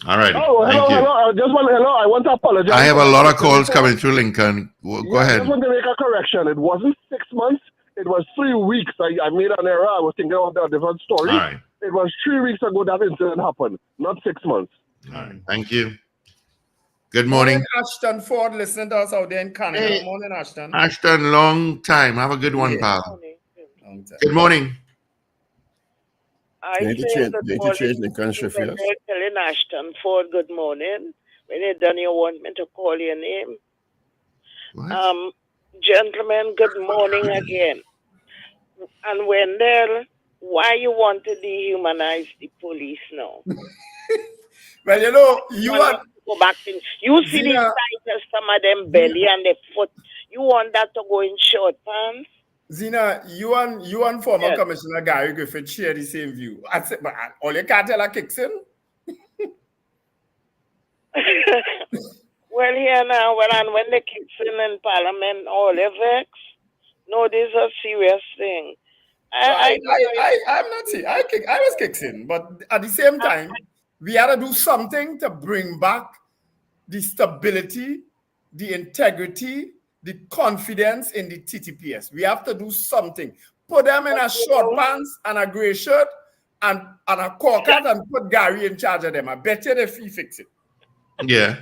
All right. Hello. I want to apologize. I have a lot of calls coming through, Lincoln. Go ahead. I just want to make a correction. It wasn't 6 months. It was 3 weeks. I made an error. I was thinking of a different story. All right. It was 3 weeks ago that incident happened, not 6 months. All right. Thank you. Good morning. Ashton Ford, listening to us out there in Canada. Hey, morning, Ashton. Ashton, long time. Have a good one, pal. Good morning. I say the country telling Ashton Ford good morning. When you're done, you want me to call your name. What? Gentlemen, good morning again. And Wendell, why you want to dehumanize the police now? Well, you know, you want go back in. You see these fighters, some of them belly and their foot. You want that to go in short pants? Zina, you and former Commissioner Gary Griffith share the same view. I said, but all you can't tell her kicks in. Well, here now, when they kicks in Parliament, all the vex. No, this is a serious thing. I'm not saying I was kicking, but at the same time, we had to do something to bring back the stability, the integrity, the confidence in the TTPS. We have to do something. Put them in a short pants and a gray shirt and a cork hat and put Gary in charge of them. I bet you they fix it. Yeah.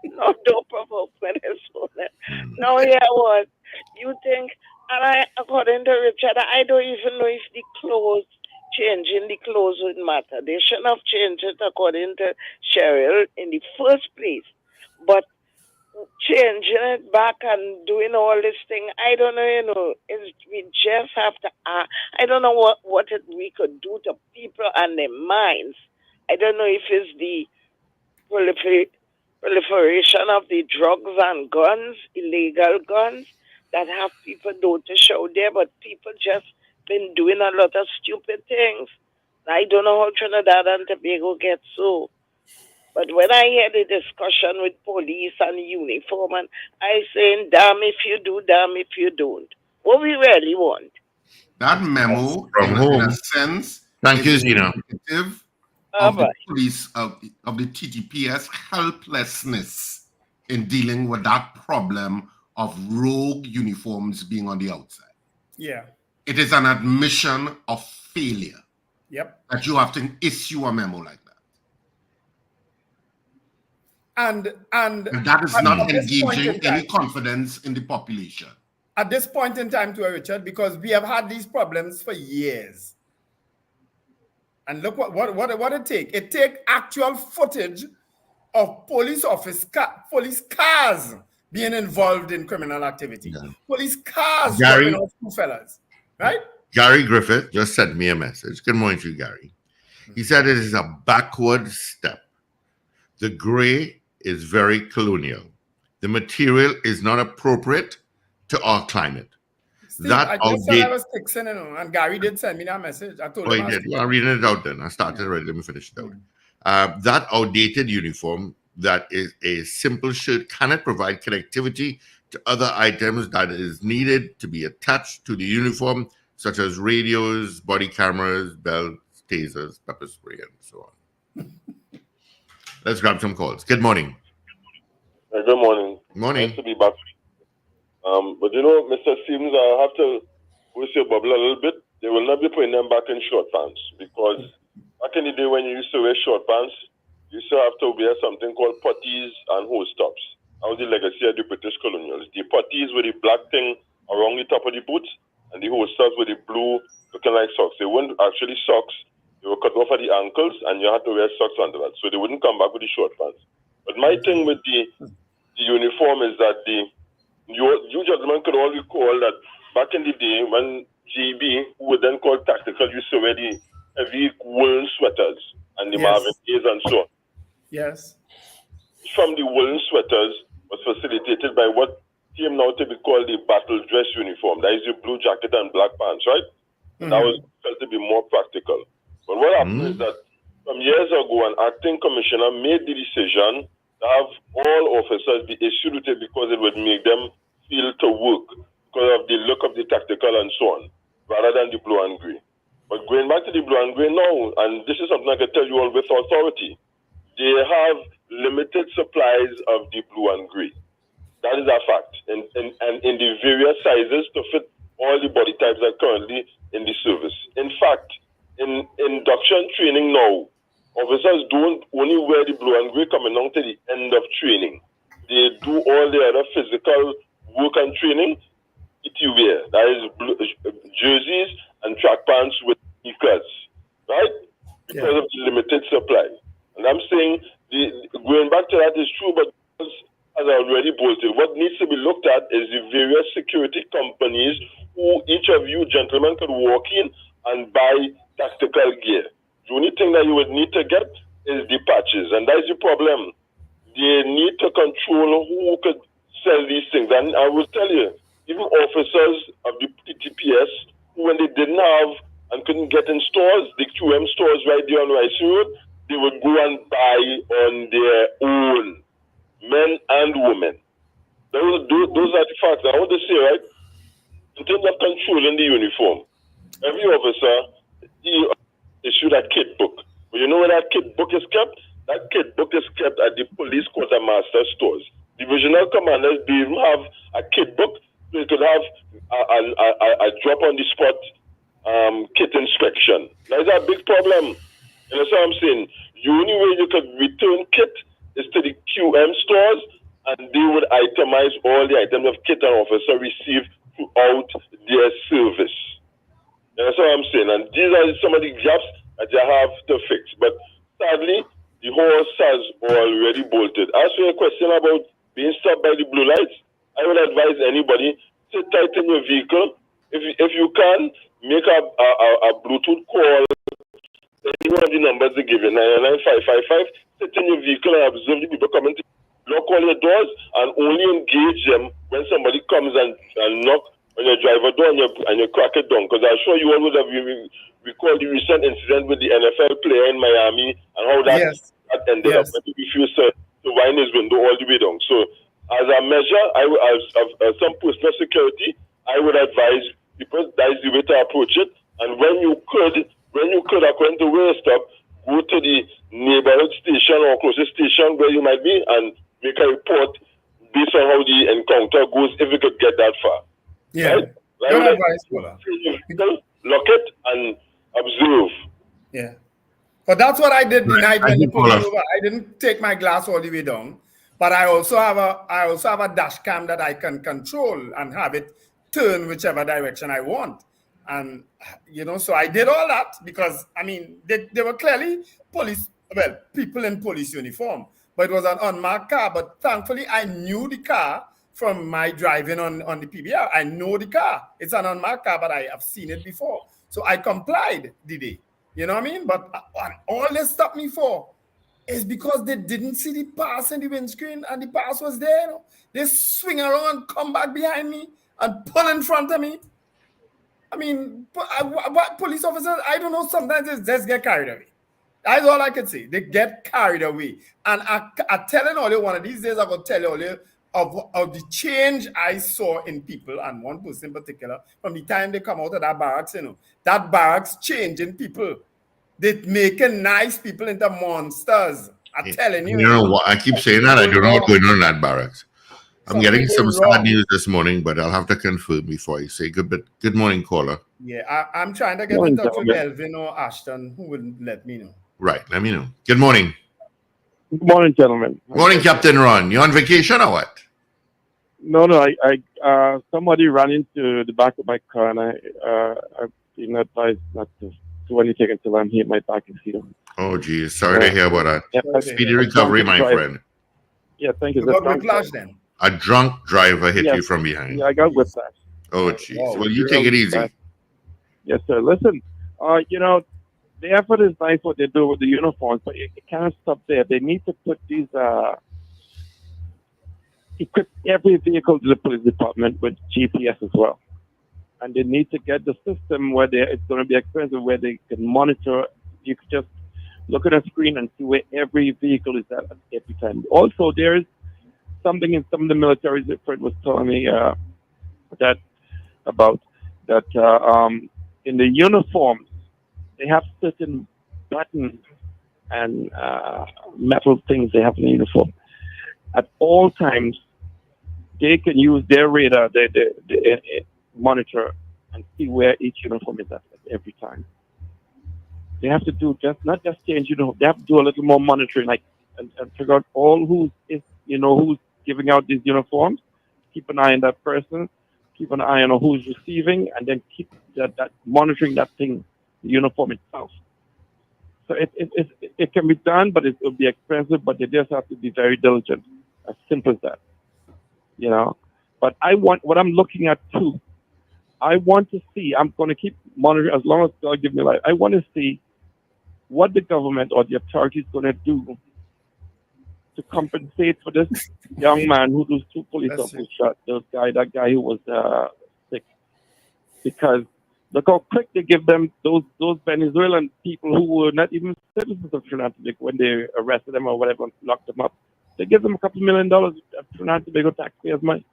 No, don't provoke me this morning. No, yeah, what? You think, and according to Richard, I don't even know if the clothes, changing the clothes would matter. They shouldn't have changed it according to Cheryl in the first place. But changing it back and doing all this thing, I don't know, we just have to, I don't know we could do to people and their minds. I don't know if it's the proliferation of the drugs and guns, illegal guns, that have people notice out there, but people just been doing a lot of stupid things. I don't know how Trinidad and Tobago gets so. But when I hear the discussion with police and uniform, and I saying, damn if you do, damn if you don't. What we really want. That memo, From in whom? a sense, Thank you, is Zena. indicative of the police, of the TTPS helplessness in dealing with that problem of rogue uniforms being on the outside. Yeah. It is an admission of failure. Yep. That you have to issue a memo like that. And that is not engaging any confidence in the population. At this point in time, to Richard, because we have had these problems for years. And look what it take. It take actual footage of police cars being involved in criminal activity. Yeah. Police cars dropping off two fellas, right? Gary Griffith just sent me a message. Good morning to you, Gary. He said it is a backward step. The gray is very colonial. The material is not appropriate to our climate. Steve, I just said I was fixing it, and Gary did send me that message. I told him. He did. Well, I'm reading it out then. I started already. Let me finish it out. That outdated uniform that is a simple shirt cannot provide connectivity to other items that is needed to be attached to the uniform, such as radios, body cameras, belts, tasers, pepper spray, and so on. Let's grab some calls. Good morning. Good morning. Morning. Nice to be back. But Mr. Stevens, I have to boost your bubble a little bit. They will not be putting them back in short pants, because back in the day when you used to wear short pants, you used to have to wear something called puttees and hose tops. That was the legacy of the British colonials. The puttees were the black thing around the top of the boots, and the hose tops were the blue, looking like socks. They weren't actually socks. They were cut off at the ankles, and you had to wear socks under that. So they wouldn't come back with the short pants. But my thing with the uniform is that you gentlemen could all recall that back in the day when GB, who were then called tactical, used to wear the heavy woolen sweaters and the Marvin Gays and so on. Yes. From the woolen sweaters was facilitated by what came now to be called the battle dress uniform. That is your blue jacket and black pants, right? Mm-hmm. That was felt to be more practical. But what happened is that some years ago, an acting commissioner made the decision to have all officers be issued with it because it would make them feel to work because of the look of the tactical and so on, rather than the blue and gray. But going back to the blue and gray now, and this is something I can tell you all with authority, they have limited supplies of the blue and gray. That is a fact. And in the various sizes to fit all the body types that are currently in the service. In fact, in induction training now, officers don't only wear the blue and gray coming down to the end of training. They do all the other physical work and training. You wear, that is jerseys and track pants with sneakers, right? Because of the limited supply. And I'm saying, going back to that is true, but as I already bolted, what needs to be looked at is the various security companies who each of you gentlemen could walk in and buy tactical gear. The only thing that you would need to get is the patches, and that's the problem. They need to control who could sell these things. And I will tell you, even officers of the TTPS, who when they didn't have and couldn't get in stores, the QM stores right there on Rice Road, they would go and buy on their own, men and women. Those are the facts. I want to say, right, in terms of controlling the uniform, every officer, he issued a kit book. But you know where that kit book is kept? That kit book is kept at the police quartermaster stores. Divisional commanders, they even have a kit book, so you could have a drop on the spot kit inspection. That's a big problem. You know what I'm saying? The only way you could return kit is to the QM stores, and they would itemize all the items of kit and officer receive throughout their service. That's what I'm saying. And these are some of the gaps that you have to fix. But sadly, the horse has already bolted. As for your question about being stopped by the blue lights, I would advise anybody to tight in your vehicle. If you can, make a Bluetooth call. Any one of the numbers they give you, 99555, sit in your vehicle and observe the people coming to lock all your doors and only engage them when somebody comes and knock on your driver door and you crack it down. Because I'm sure you all would have recalled the recent incident with the NFL player in Miami and how that ended up when he refused to wind his window all the way down. So as a measure, as some personal security, I would advise people that is the way to approach it. And when you could, according to where you stop, go to the neighborhood station or closest station where you might be and make a report based on how the encounter goes if you could get that far. Yeah. Right? Good advice, Paula. Lock it and observe. Yeah. But that's what I did the night when Thank they you, pulled me Paula. over. I didn't take my glass all the way down, but I also have a dash cam that I can control and have it turn whichever direction I want. And so I did all that because they were clearly people in police uniform, but it was an unmarked car. But thankfully, I knew the car from my driving on the PBR. I know the car. It's an unmarked car, but I have seen it before. So I complied the day. You know what I mean? But all they stopped me for is because they didn't see the pass in the windscreen and the pass was there. They swing around, come back behind me and pull in front of me. Police officers, I don't know, sometimes they just get carried away. That's all I can say. They get carried away. And I'm telling all you, one of these days I'm going to tell you all you of the change I saw in people, and one person in particular, from the time they come out of that barracks, that barracks changing people. They're making nice people into monsters. I'm telling you. You know what? I keep saying that. I don't know what's going on in that barracks. I'm getting some sad news this morning, but I'll have to confirm before I say good morning, caller. Yeah, I'm trying to get in touch with Melvin or Ashton, who wouldn't let me know. Right, let me know. Good morning. Good morning, gentlemen. Morning, Captain Ron. You on vacation or what? No, I somebody ran into the back of my car, and I've been advised not to do anything until I'm here. My back is healed. Oh, geez. Sorry to hear about that. Yeah, Speedy recovery, my friend. Yeah, thank you. Then. A drunk driver hit you from behind. Yeah, I got with that. Oh, geez. Well, you take it easy. Yes, sir. Listen, the effort is nice what they do with the uniforms, but it can't stop there. They need to put these, equip every vehicle to the police department with GPS as well. And they need to get the system where it's going to be expensive, where they can monitor. You can just look at a screen and see where every vehicle is at every time. Also, there is something in some of the militaries that Fred was telling me in the uniforms, they have certain buttons and metal things they have in the uniform. At all times, they can use their radar, they monitor and see where each uniform is at every time. They have to do not just change uniform. They have to do a little more monitoring, and figure out who's giving out these uniforms. Keep an eye on that person. Keep an eye on who's receiving, and then keep that monitoring that thing, the uniform itself. So it can be done, but it will be expensive. But they just have to be very diligent. As simple as that. But what I'm looking at too. I want to see. I'm going to keep monitoring as long as God gives me life. I want to see what the government or the authorities going to do to compensate for this young man who those two police officers shot. That guy who was sick. Because look how quick they give them those Venezuelan people who were not even citizens of Trinidad and Tobago when they arrested them or whatever and locked them up. They give them a couple $1 million of Trinidad and Tobago taxpayers' money.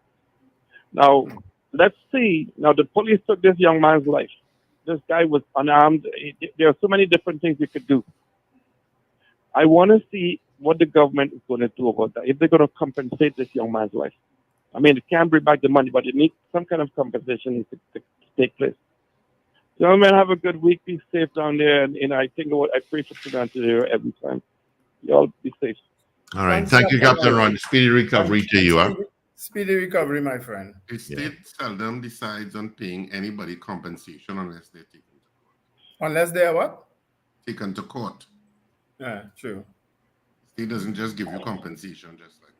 Now, let's see. Now, the police took this young man's life. This guy was unarmed. There are so many different things you could do. I want to see what the government is going to do about that. If they're going to compensate this young man's life. It can't bring back the money, but it needs some kind of compensation to take place. Gentlemen, have a good week. Be safe down there. And I pray for Trinidad today every time. You all be safe. All right. Thank you, Captain Ron. Speedy recovery to you. Huh? Speedy recovery, my friend. The state seldom decides on paying anybody compensation unless they're taken to court. Unless they are what? Taken to court. Yeah, true. The state doesn't just give you compensation just like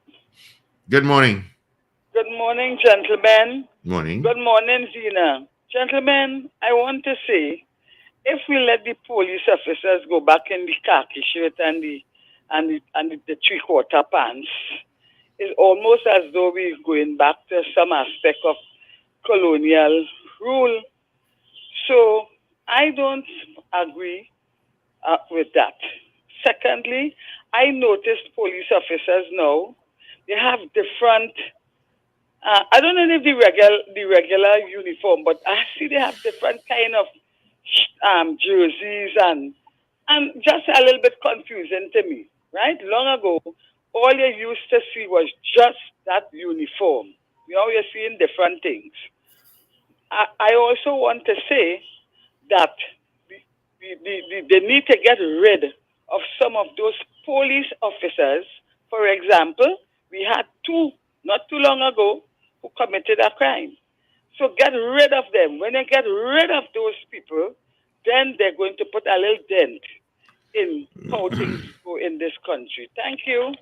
that. Good morning. Good morning, gentlemen. Morning. Good morning, Zena. Gentlemen, I want to say, if we let the police officers go back in the khaki shirt and the three-quarter pants, it's almost as though we're going back to some aspect of colonial rule. So I don't agree with that. Secondly, I noticed police officers now, they have different, I don't know if the regular uniform, but I see they have different kind of jerseys and just a little bit confusing to me, right? Long ago, all you used to see was just that uniform. Now you're seeing different things. I also want to say that they need to get rid of some of those police officers. For example, we had two not too long ago who committed a crime. So get rid of them. When you get rid of those people, then they're going to put a little dent in how things go in this country. Thank you.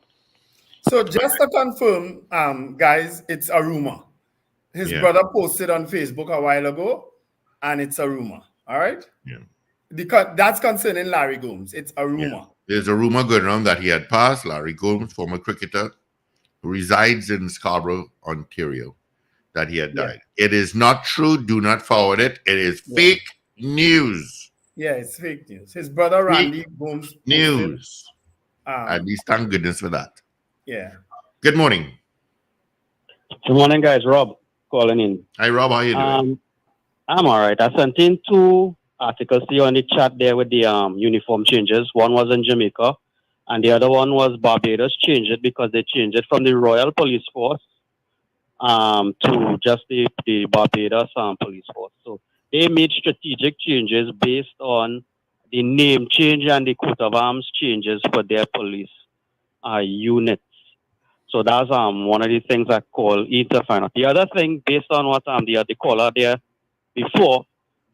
So just to confirm, guys, it's a rumor. His brother posted on Facebook a while ago, and it's a rumor. All right? Yeah. That's concerning Larry Gomes. It's a rumor. Yeah. There's a rumor going around that he had passed. Larry Gomes, former cricketer, who resides in Scarborough, Ontario, that he had died. It is not true. Do not forward it. It is fake news. Yeah, it's fake news. His brother Randy Gomes posted, news. At least thank goodness for that. Yeah. Good morning. Good morning, guys. Rob calling in. Hi, Rob. How you doing? I'm all right. I sent in two articles to you on the chat there with the uniform changes. One was in Jamaica, and the other one was Barbados changed it because they changed it from the Royal Police Force to just the Barbados Police Force. So they made strategic changes based on the name change and the coat of arms changes for their police units. So that's one of the things I call to find out. The other thing, based on what the caller there before,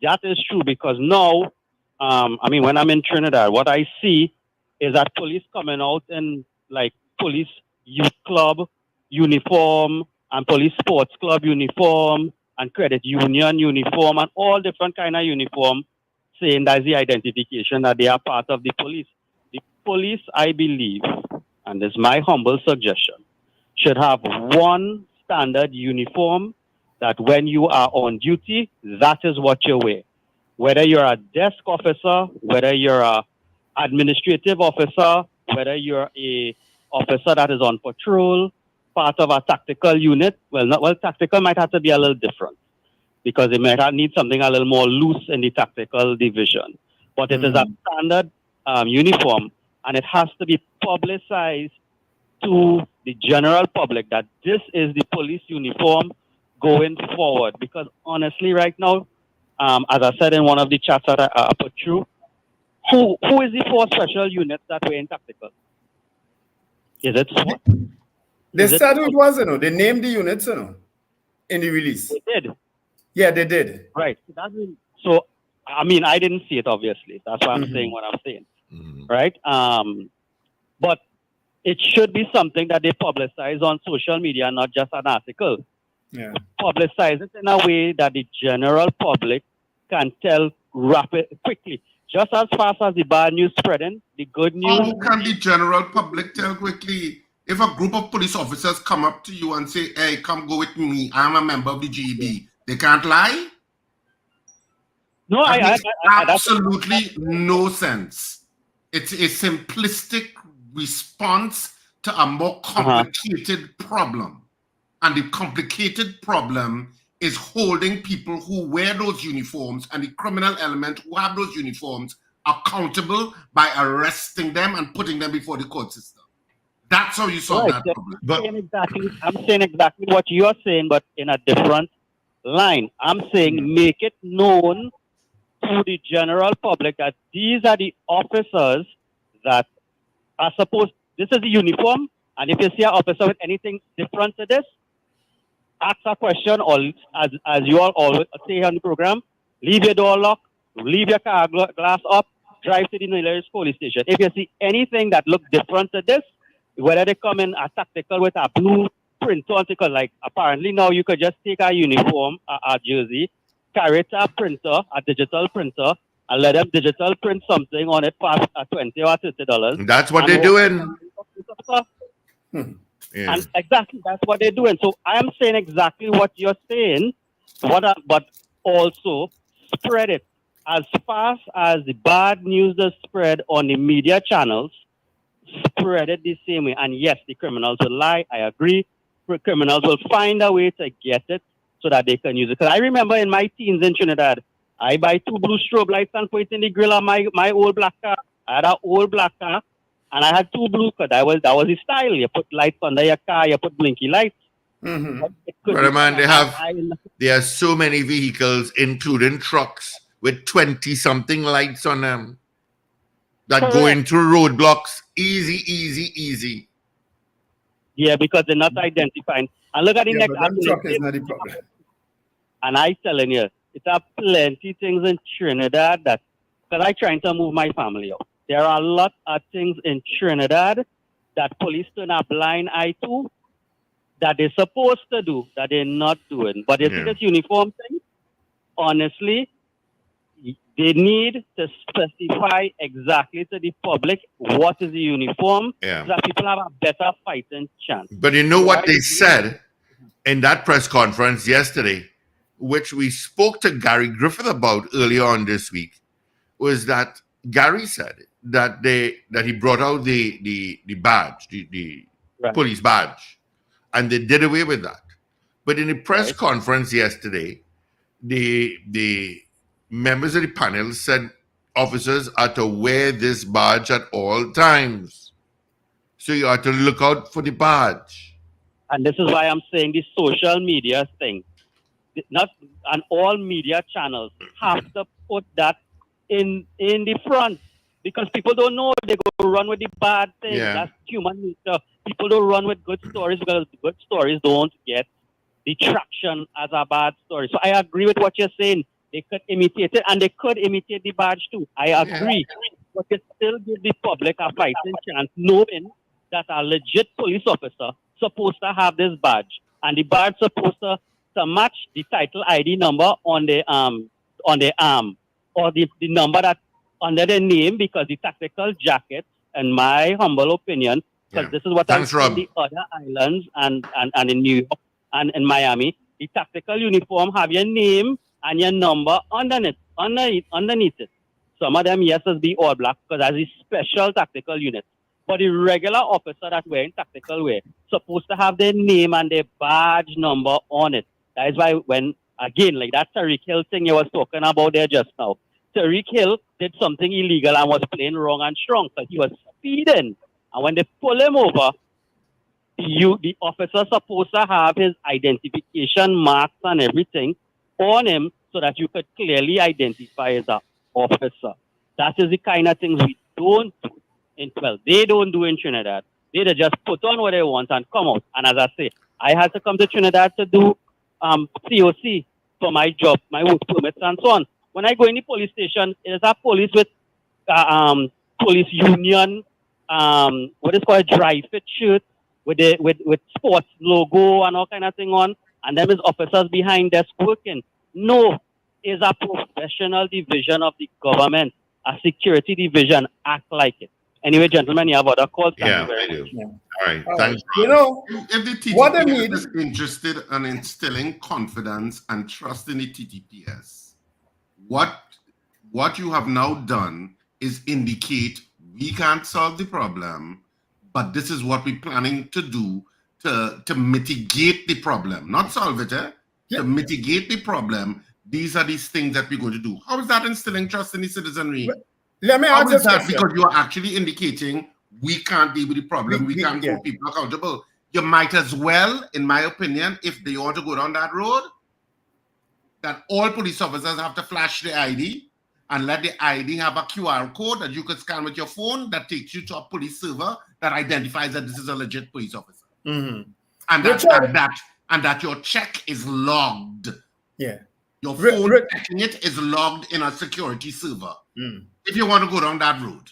that is true because now, when I'm in Trinidad, what I see is that police coming out in like police youth club uniform and police sports club uniform and credit union uniform and all different kind of uniform, saying that's the identification that they are part of the police. The police, I believe, and this is my humble suggestion, should have one standard uniform that when you are on duty, that is what you wear. Whether you're a desk officer, whether you're a administrative officer, whether you're a officer that is on patrol, part of a tactical unit, tactical might have to be a little different because it might need something a little more loose in the tactical division. But it is a standard uniform, and it has to be publicized to the general public that this is the police uniform going forward. Because honestly, right now, as I said in one of the chats that I put through, who is the 4 special units that were in tactical? Is it SWAT? They said who it was, they named the units, in the release. They did. Yeah, they did. Right. So, I didn't see it, obviously. That's why I'm saying what I'm saying. Right? But it should be something that they publicize on social media, not just an article. Yeah. Publicize it in a way that the general public can tell quickly. Just as fast as the bad news spreading, the good news. How can the general public tell quickly? If a group of police officers come up to you and say, hey, come go with me, I'm a member of the GB, they can't lie? No, that makes absolutely no sense. It's a simplistic response to a more complicated problem. And the complicated problem is holding people who wear those uniforms and the criminal element who have those uniforms accountable by arresting them and putting them before the court system. That's how you solve that problem. I'm saying exactly what you are saying, but in a different line. I'm saying make it known to the general public that these are the officers that are supposed, This is the uniform, and if you see an officer with anything different to this, ask a question, or as you all always say on the program, leave your door locked, leave your car glass up, drive to the nearest police station. If you see anything that looks different to this, whether they come in a tactical with a blue print on it, like apparently now you could just take a uniform, a jersey, carry it to a printer, a digital printer, and let them digital print something on it for $20 or $30. That's what they're doing. Yeah. And exactly, that's what they're doing. So I am saying exactly what you're saying, but also spread it as fast as the bad news is spread on the media channels. Spread it the same way. And yes, the criminals will lie. I agree. Criminals will find a way to get it so that they can use it. Because I remember in my teens in Trinidad, I buy 2 blue strobe lights and put it in the grill of my old black car. I had an old black car, and I had 2 blue because that was the style. You put lights under your car, you put blinky lights. Brother man, there are so many vehicles, including trucks, with 20-something lights on them that go into roadblocks. Easy. Yeah, because they're not identifying. And look at the next. Truck is not the problem. And I telling you, it's a plenty things in Trinidad that, because I trying to move my family out. There are a lot of things in Trinidad that police turn a blind eye to, that they're supposed to do, that they're not doing. But you see this uniform thing, honestly, they need to specify exactly to the public what is the uniform, so that people have a better fighting chance. But you know what they said in that press conference yesterday, which we spoke to Gary Griffith about earlier on this week, was that Gary said that he brought out the badge, the police badge, and they did away with that. But in the press conference yesterday, the members of the panel said officers are to wear this badge at all times. So you are to look out for the badge. And this is why I'm saying the social media thing. And all media channels have to put that in the front, because people don't know. They go run with the bad thing. That's human nature. People don't run with good stories because good stories don't get the traction as a bad story. So I agree with what you're saying. They could imitate it, and they could imitate the badge too. I agree. But it still give the public a fighting chance, knowing that a legit police officer supposed to have this badge, and the badge supposed to match the title ID number on the arm, or the number that under the name, because the tactical jacket, in my humble opinion, because this is what I'm seeing in the other islands and in New York and in Miami, the tactical uniform have your name and your number underneath it. Some of them, yes, be all black because that's a special tactical unit. But the regular officer that's wearing tactical wear supposed to have their name and their badge number on it. That is why when, again, like that Tariq Hill thing you was talking about there just now, Tariq Hill did something illegal and was playing wrong and strong because he was speeding. And when they pull him over, the officer supposed to have his identification marks and everything on him so that you could clearly identify as an officer. That is the kind of things we don't do they don't do in Trinidad. They just put on what they want and come out. And as I say, I had to come to Trinidad to do COC for my job, my work permits and so on. When I go in the police station, there's a police with police union, what is called a dry fit shirt with sports logo and all kind of thing on, and then there's officers behind desk working. No, it's a professional division of the government, a security division. Act like it. Anyway, gentlemen, you have other calls. I do. All right, thanks. You know, if the TTPS is interested in instilling confidence and trust in the TTPS, what you have now done is indicate we can't solve the problem, but this is what we're planning to do to mitigate the problem, not solve it. To mitigate the problem, these are these things that we're going to do. How is that instilling trust in the citizenry? Let me How ask is this that? question. Because you are actually indicating we can't deal with the problem. We can't hold people accountable. You might as well, in my opinion, if they want to go down that road, that all police officers have to flash their ID and let the ID have a QR code that you can scan with your phone that takes you to a police server that identifies that this is a legit police officer. Mm-hmm. And that your check is logged. Yeah. Your phone checking it is logged in a security server. If you want to go down that road.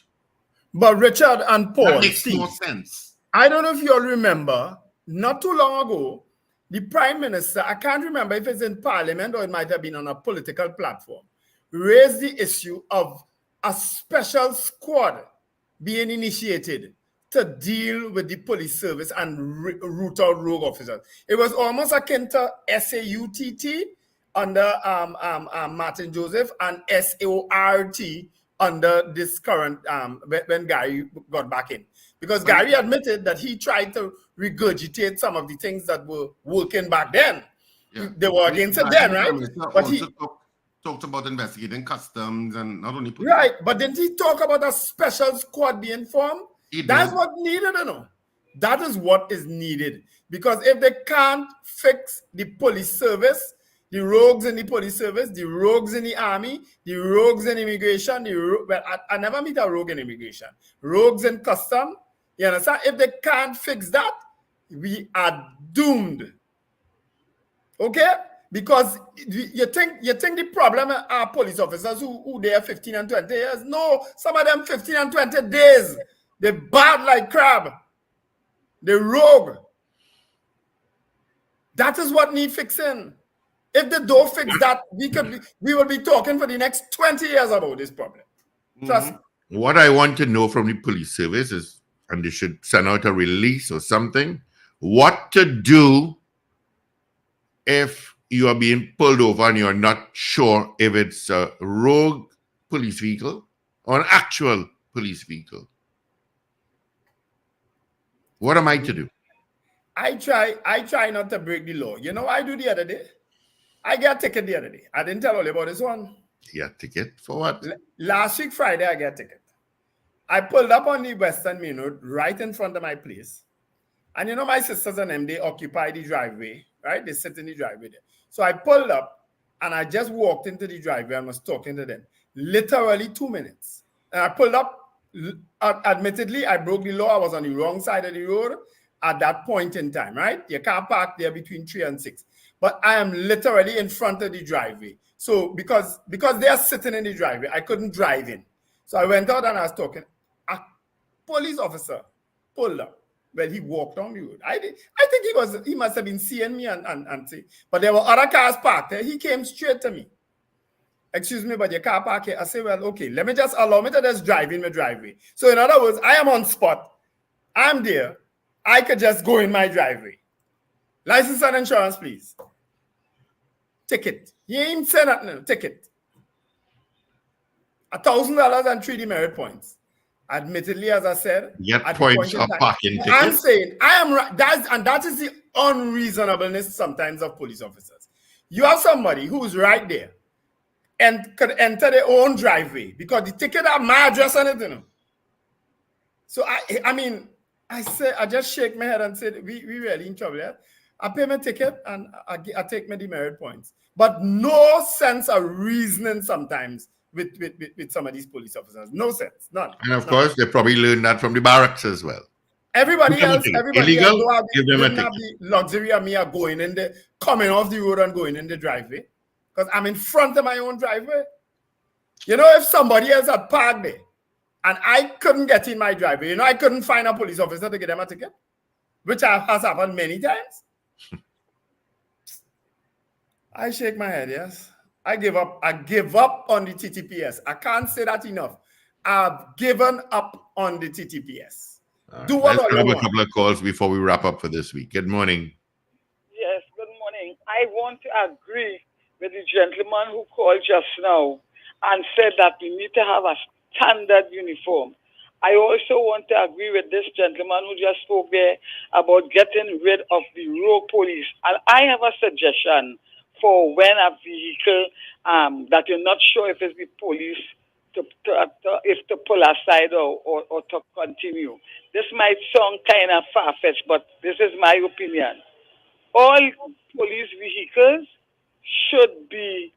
But Richard and Paul, that makes more sense. I don't know if you all remember, not too long ago, the Prime Minister, I can't remember if it's in Parliament or it might have been on a political platform, raised the issue of a special squad being initiated to deal with the police service and root out rogue officers. It was almost akin to SAUTT under Martin Joseph and SAORT under this current, when Gary got back in. Because Gary admitted that he tried to regurgitate some of the things that were working back then. Yeah. They were against it then, right? But he talked about investigating customs and not only police. Right, but didn't he talk about a special squad being formed? That's what needed, you know. That is what is needed. Because if they can't fix the police service, the rogues in the police service, the rogues in the army, the rogues in immigration, I never meet a rogue in immigration. Rogues in custom, you understand? If they can't fix that, we are doomed. Okay? Because you think the problem are police officers who they are 15 and 20 years? No, some of them 15 and 20 days. They're bad like crab. They're rogue. That is what needs fixing. If they don't fix that, we will be talking for the next 20 years about this problem. Trust me. What I want to know from the police service is, and they should send out a release or something, what to do if you are being pulled over and you're not sure if it's a rogue police vehicle or an actual police vehicle. What am I to do? I try not to break the law. You know what I do the other day? I got a ticket the other day. I didn't tell all about this one. You got a ticket for what? Last week, Friday, I got a ticket. I pulled up on the Western Main Road right in front of my place. And you know, my sisters and them, they occupy the driveway, right? They sit in the driveway there. So I pulled up and I just walked into the driveway and was talking to them. Literally 2 minutes. And I pulled up. Admittedly, I broke the law. I was on the wrong side of the road at that point in time, right? You can't park there between 3 and 6. But I am literally in front of the driveway. So because they are sitting in the driveway, I couldn't drive in. So I went out and I was talking. A police officer pulled up. Well, he walked down the road. I think he must have been seeing me and say, but there were other cars parked there. He came straight to me. Excuse me, but your car parked here. I say, well, okay, allow me to just drive in my driveway. So in other words, I am on spot. I'm there. I could just go in my driveway. License and insurance, please. Ticket. He ain't saying that, no. Ticket. $1,000 and 3 demerit points. Admittedly, as I said, get points of parking tickets. I'm saying I am right. That is the unreasonableness sometimes of police officers. You have somebody who's right there and could enter their own driveway because the ticket have my address on it, you know. So I mean, I just shake my head and say, we really in trouble, yeah? I pay my ticket and I take my demerit points. But no sense of reasoning sometimes with some of these police officers. No sense, none. And of course, they probably learned that from the barracks as well. Everybody else illegal, give them a ticket. Have the luxury of me going in the, coming off the road and going in the driveway. Because I'm in front of my own driveway. You know, if somebody else had parked there and I couldn't get in my driveway, you know, I couldn't find a police officer to get them a ticket, which has happened many times. I shake my head, yes. I give up. I give up on the TTPS. I can't say that enough. I've given up on the TTPS. Do what Let's grab a couple of calls before we wrap up for this week. Good morning. Yes, good morning. I want to agree with the gentleman who called just now and said that we need to have a standard uniform. I also want to agree with this gentleman who just spoke there about getting rid of the rogue police. And I have a suggestion for when a vehicle that you're not sure if it's the police if to pull aside or to continue. This might sound kind of far-fetched, but this is my opinion. All police vehicles should be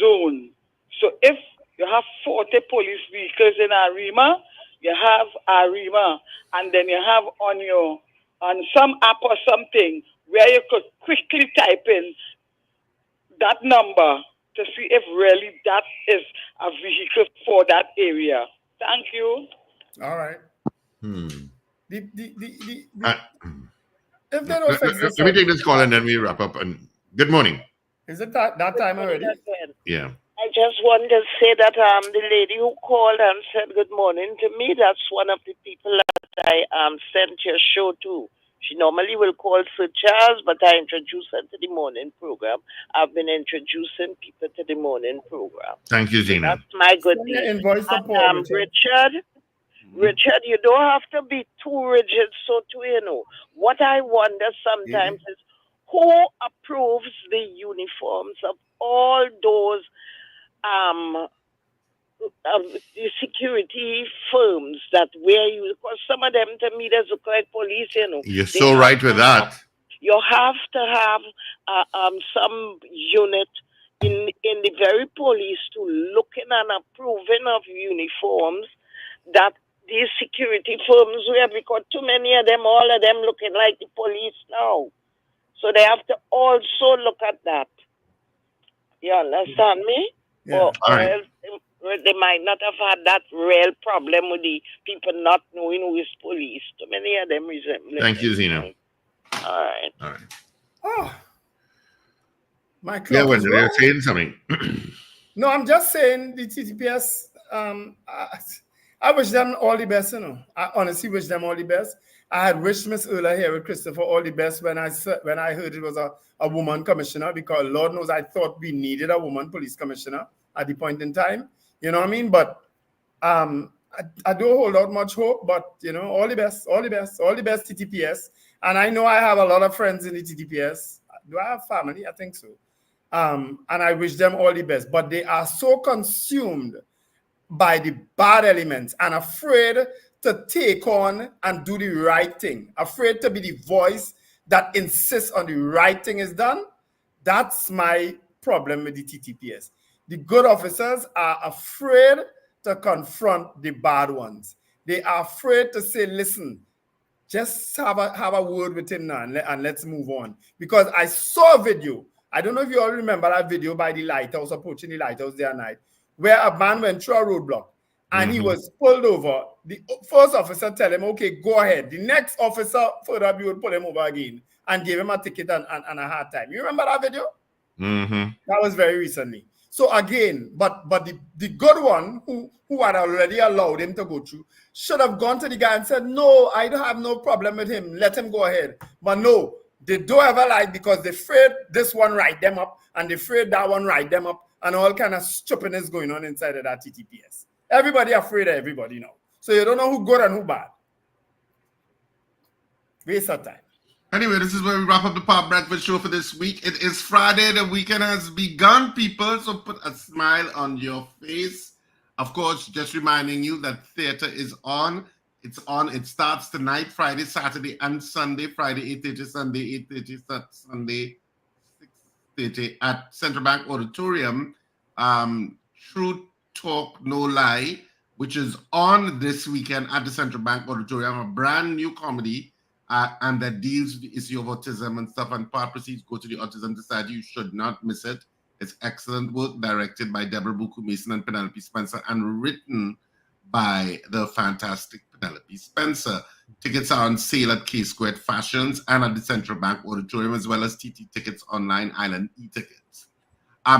zoned. So if You have 40 police vehicles in Arima. You have Arima, and then you have on some app or something where you could quickly type in that number to see if really that is a vehicle for that area. Thank you. All right. Hmm. If Let, they don't fix this let me up, take this call and then we wrap up. And good morning. is it that time already? Yeah. I just wanted to say that the lady who called and said good morning to me, that's one of the people that I sent your show to. She normally will call Sir Charles, but I introduced her to the morning program. I've been introducing people to the morning program. Thank you, Zena. That's my good Send your deed. invoice to Paul, Richard. Richard, you don't have to be too rigid, so to What I wonder sometimes is who approves the uniforms of all those the security firms that wear you, because some of them to me they look like police, You're They so have right with to have- that. You have to have some unit in the very police to looking and approving of uniforms that these security firms wear, because too many of them, all of them looking like the police now. So they have to also look at that. You understand me? Yeah. Or else they might not have had that real problem with the people not knowing who is police. Too many of them resemble. Thank you, Zena. All right. All right. Oh, my clock Yeah, is Wendell, you're wrong. saying something. No, I'm just saying the TTPS. I wish them all the best. I honestly wish them all the best. I had wished Miss Erla here with Christopher all the best when I heard it was a woman commissioner, because Lord knows I thought we needed a woman police commissioner at the point in time. You know what I mean? But I don't hold out much hope. But all the best, all the best, all the best TTPS. And I know I have a lot of friends in the TTPS. Do I have family? I think so. And I wish them all the best. But they are so consumed by the bad elements and afraid to take on and do the right thing, afraid to be the voice that insists on the right thing is done. That's my problem with the TTPS. The good officers are afraid to confront the bad ones. They are afraid to say, listen, just have a word with him now and let's move on. Because I saw a video. I don't know if you all remember that video by the lighthouse, approaching the lighthouse the other night, where a man went through a roadblock and he was pulled over. The first officer tell him, okay, go ahead. The next officer further up, you would pull him over again and give him a ticket and a hard time. You remember that video? That was very recently. So again, but the good one who had already allowed him to go through should have gone to the guy and said, no, I don't have no problem with him. Let him go ahead. But no, they don't ever lie, because they're afraid this one write them up and they're afraid that one write them up, and all kind of stupidness going on inside of that TTPS. Everybody afraid of everybody now. So you don't know who good and who bad. Waste of time. Anyway, this is where we wrap up the Pop Breakfast Show for this week. It is Friday. The weekend has begun, people. So put a smile on your face. Of course, just reminding you that theater is on. It's on. It starts tonight, Friday, Saturday, and Sunday. Friday, 8:30, Sunday, 8:30, Sunday, 6:30 at Central Bank Auditorium. True Talk, No Lie, which is on this weekend at the Central Bank Auditorium, a brand new comedy. And that deals with the issue of autism and stuff. And part proceeds go to the Autism Society. You should not miss it. It's excellent work, directed by Deborah Buku Mason and Penelope Spencer, and written by the fantastic Penelope Spencer. Tickets are on sale at K-Squared Fashions and at the Central Bank Auditorium, as well as TT Tickets Online, Island e-tickets.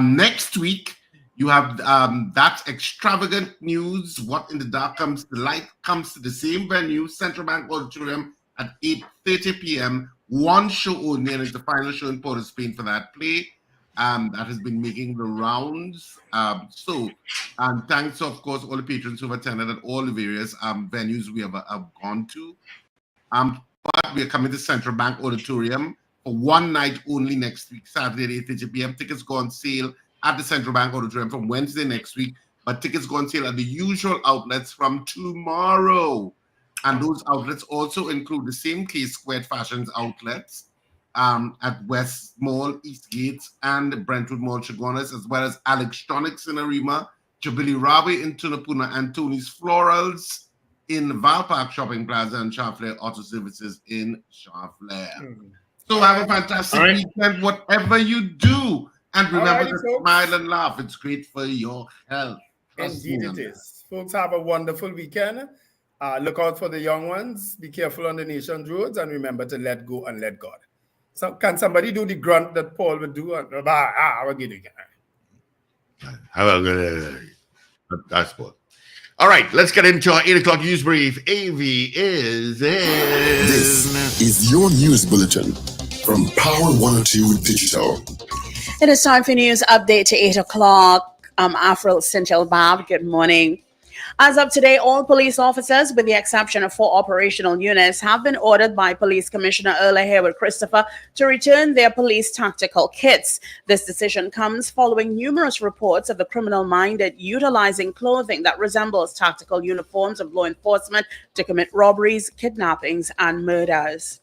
Next week, you have that extravagant news. What in the dark comes to light comes to the same venue, Central Bank Auditorium, at 8:30 p.m. One show only, and it's the final show in Port of Spain for that play that has been making the rounds. Thanks, of course, all the patrons who have attended at all the various venues we have gone to. But we are coming to Central Bank Auditorium for one night only next week, Saturday at 8:30 p.m. Tickets go on sale at the Central Bank Auditorium from Wednesday next week, but tickets go on sale at the usual outlets from tomorrow. And those outlets also include the same K-Squared Fashions outlets at West Mall, Eastgate, and Brentwood Mall, Chaguanas, as well as Electronics in Arima, Jubilee Railway in Tunapuna, and Tony's Florals in Val Park Shopping Plaza, and Charflair Auto Services in Charflair. So have a fantastic weekend, whatever you do. And remember to smile and laugh. It's great for your health. Indeed it is. Folks, have a wonderful weekend. Look out for the young ones. Be careful on the nation's roads. And remember to let go and let God. So can somebody do the grunt that Paul would do? We'll get it again. How about that's what. All right, let's get into our 8 o'clock news brief. AV is in. This is your news bulletin from Power 102 Digital. It is time for news update to 8 o'clock. I'm Afril Sintel Bab. Good morning. As of today, all police officers, with the exception of 4 operational units, have been ordered by Police Commissioner Earle Hayward Christopher to return their police tactical kits. This decision comes following numerous reports of the criminal-minded utilizing clothing that resembles tactical uniforms of law enforcement to commit robberies, kidnappings, and murders.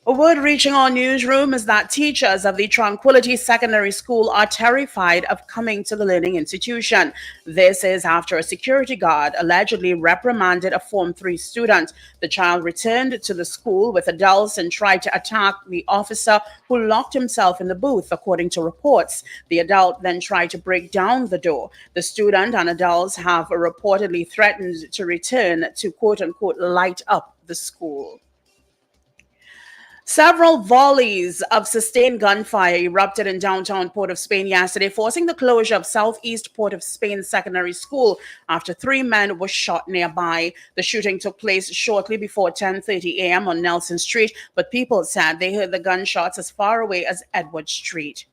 A word reaching our newsroom is that teachers of the Tranquility Secondary School are terrified of coming to the learning institution. This is after a security guard allegedly reprimanded a Form 3 student. The child returned to the school with adults and tried to attack the officer, who locked himself in the booth, according to reports. The adult then tried to break down the door. The student and adults have reportedly threatened to return to quote-unquote light up the school. Several volleys of sustained gunfire erupted in downtown Port of Spain yesterday, forcing the closure of Southeast Port of Spain Secondary School after 3 men were shot nearby. The shooting took place shortly before 10:30 a.m. on Nelson Street, but people said they heard the gunshots as far away as Edward Street.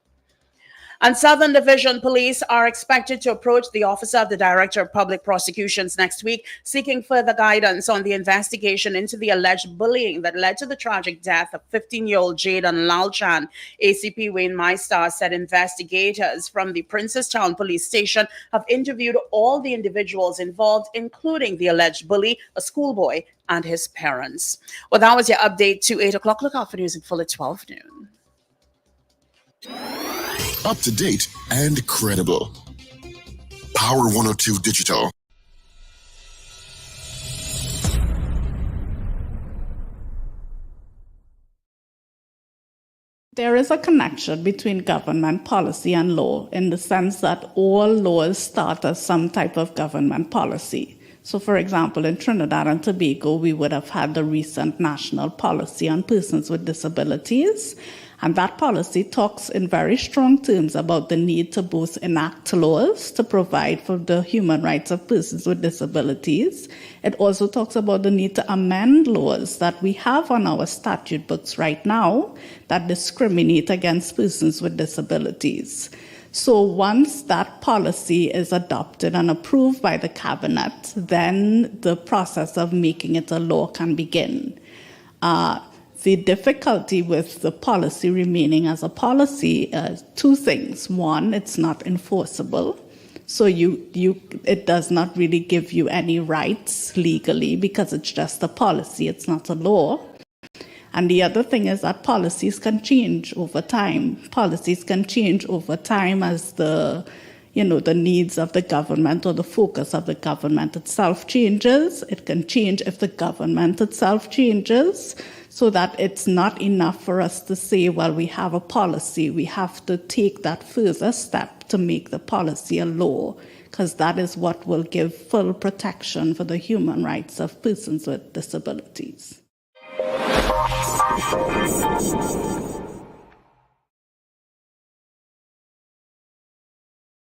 And Southern Division Police are expected to approach the Office of the Director of Public Prosecutions next week, seeking further guidance on the investigation into the alleged bullying that led to the tragic death of 15-year-old Jaden Lalchan. ACP Wayne Meister said investigators from the Princestown Police Station have interviewed all the individuals involved, including the alleged bully, a schoolboy, and his parents. Well, that was your update to 8 o'clock. Look out for news in full at 12 noon. Up to date and credible. Power 102 Digital. There is a connection between government policy and law in the sense that all laws start as some type of government policy. So, for example, in Trinidad and Tobago, we would have had the recent national policy on persons with disabilities. And that policy talks in very strong terms about the need to both enact laws to provide for the human rights of persons with disabilities. It also talks about the need to amend laws that we have on our statute books right now that discriminate against persons with disabilities. So once that policy is adopted and approved by the cabinet, then the process of making it a law can begin. The difficulty with the policy remaining as a policy is 2 things. One, it's not enforceable. So it does not really give you any rights legally because it's just a policy, it's not a law. And the other thing is that policies can change over time. Policies can change over time as the needs of the government or the focus of the government itself changes. It can change if the government itself changes. So that it's not enough for us to say, well, we have a policy. We have to take that further step to make the policy a law, because that is what will give full protection for the human rights of persons with disabilities.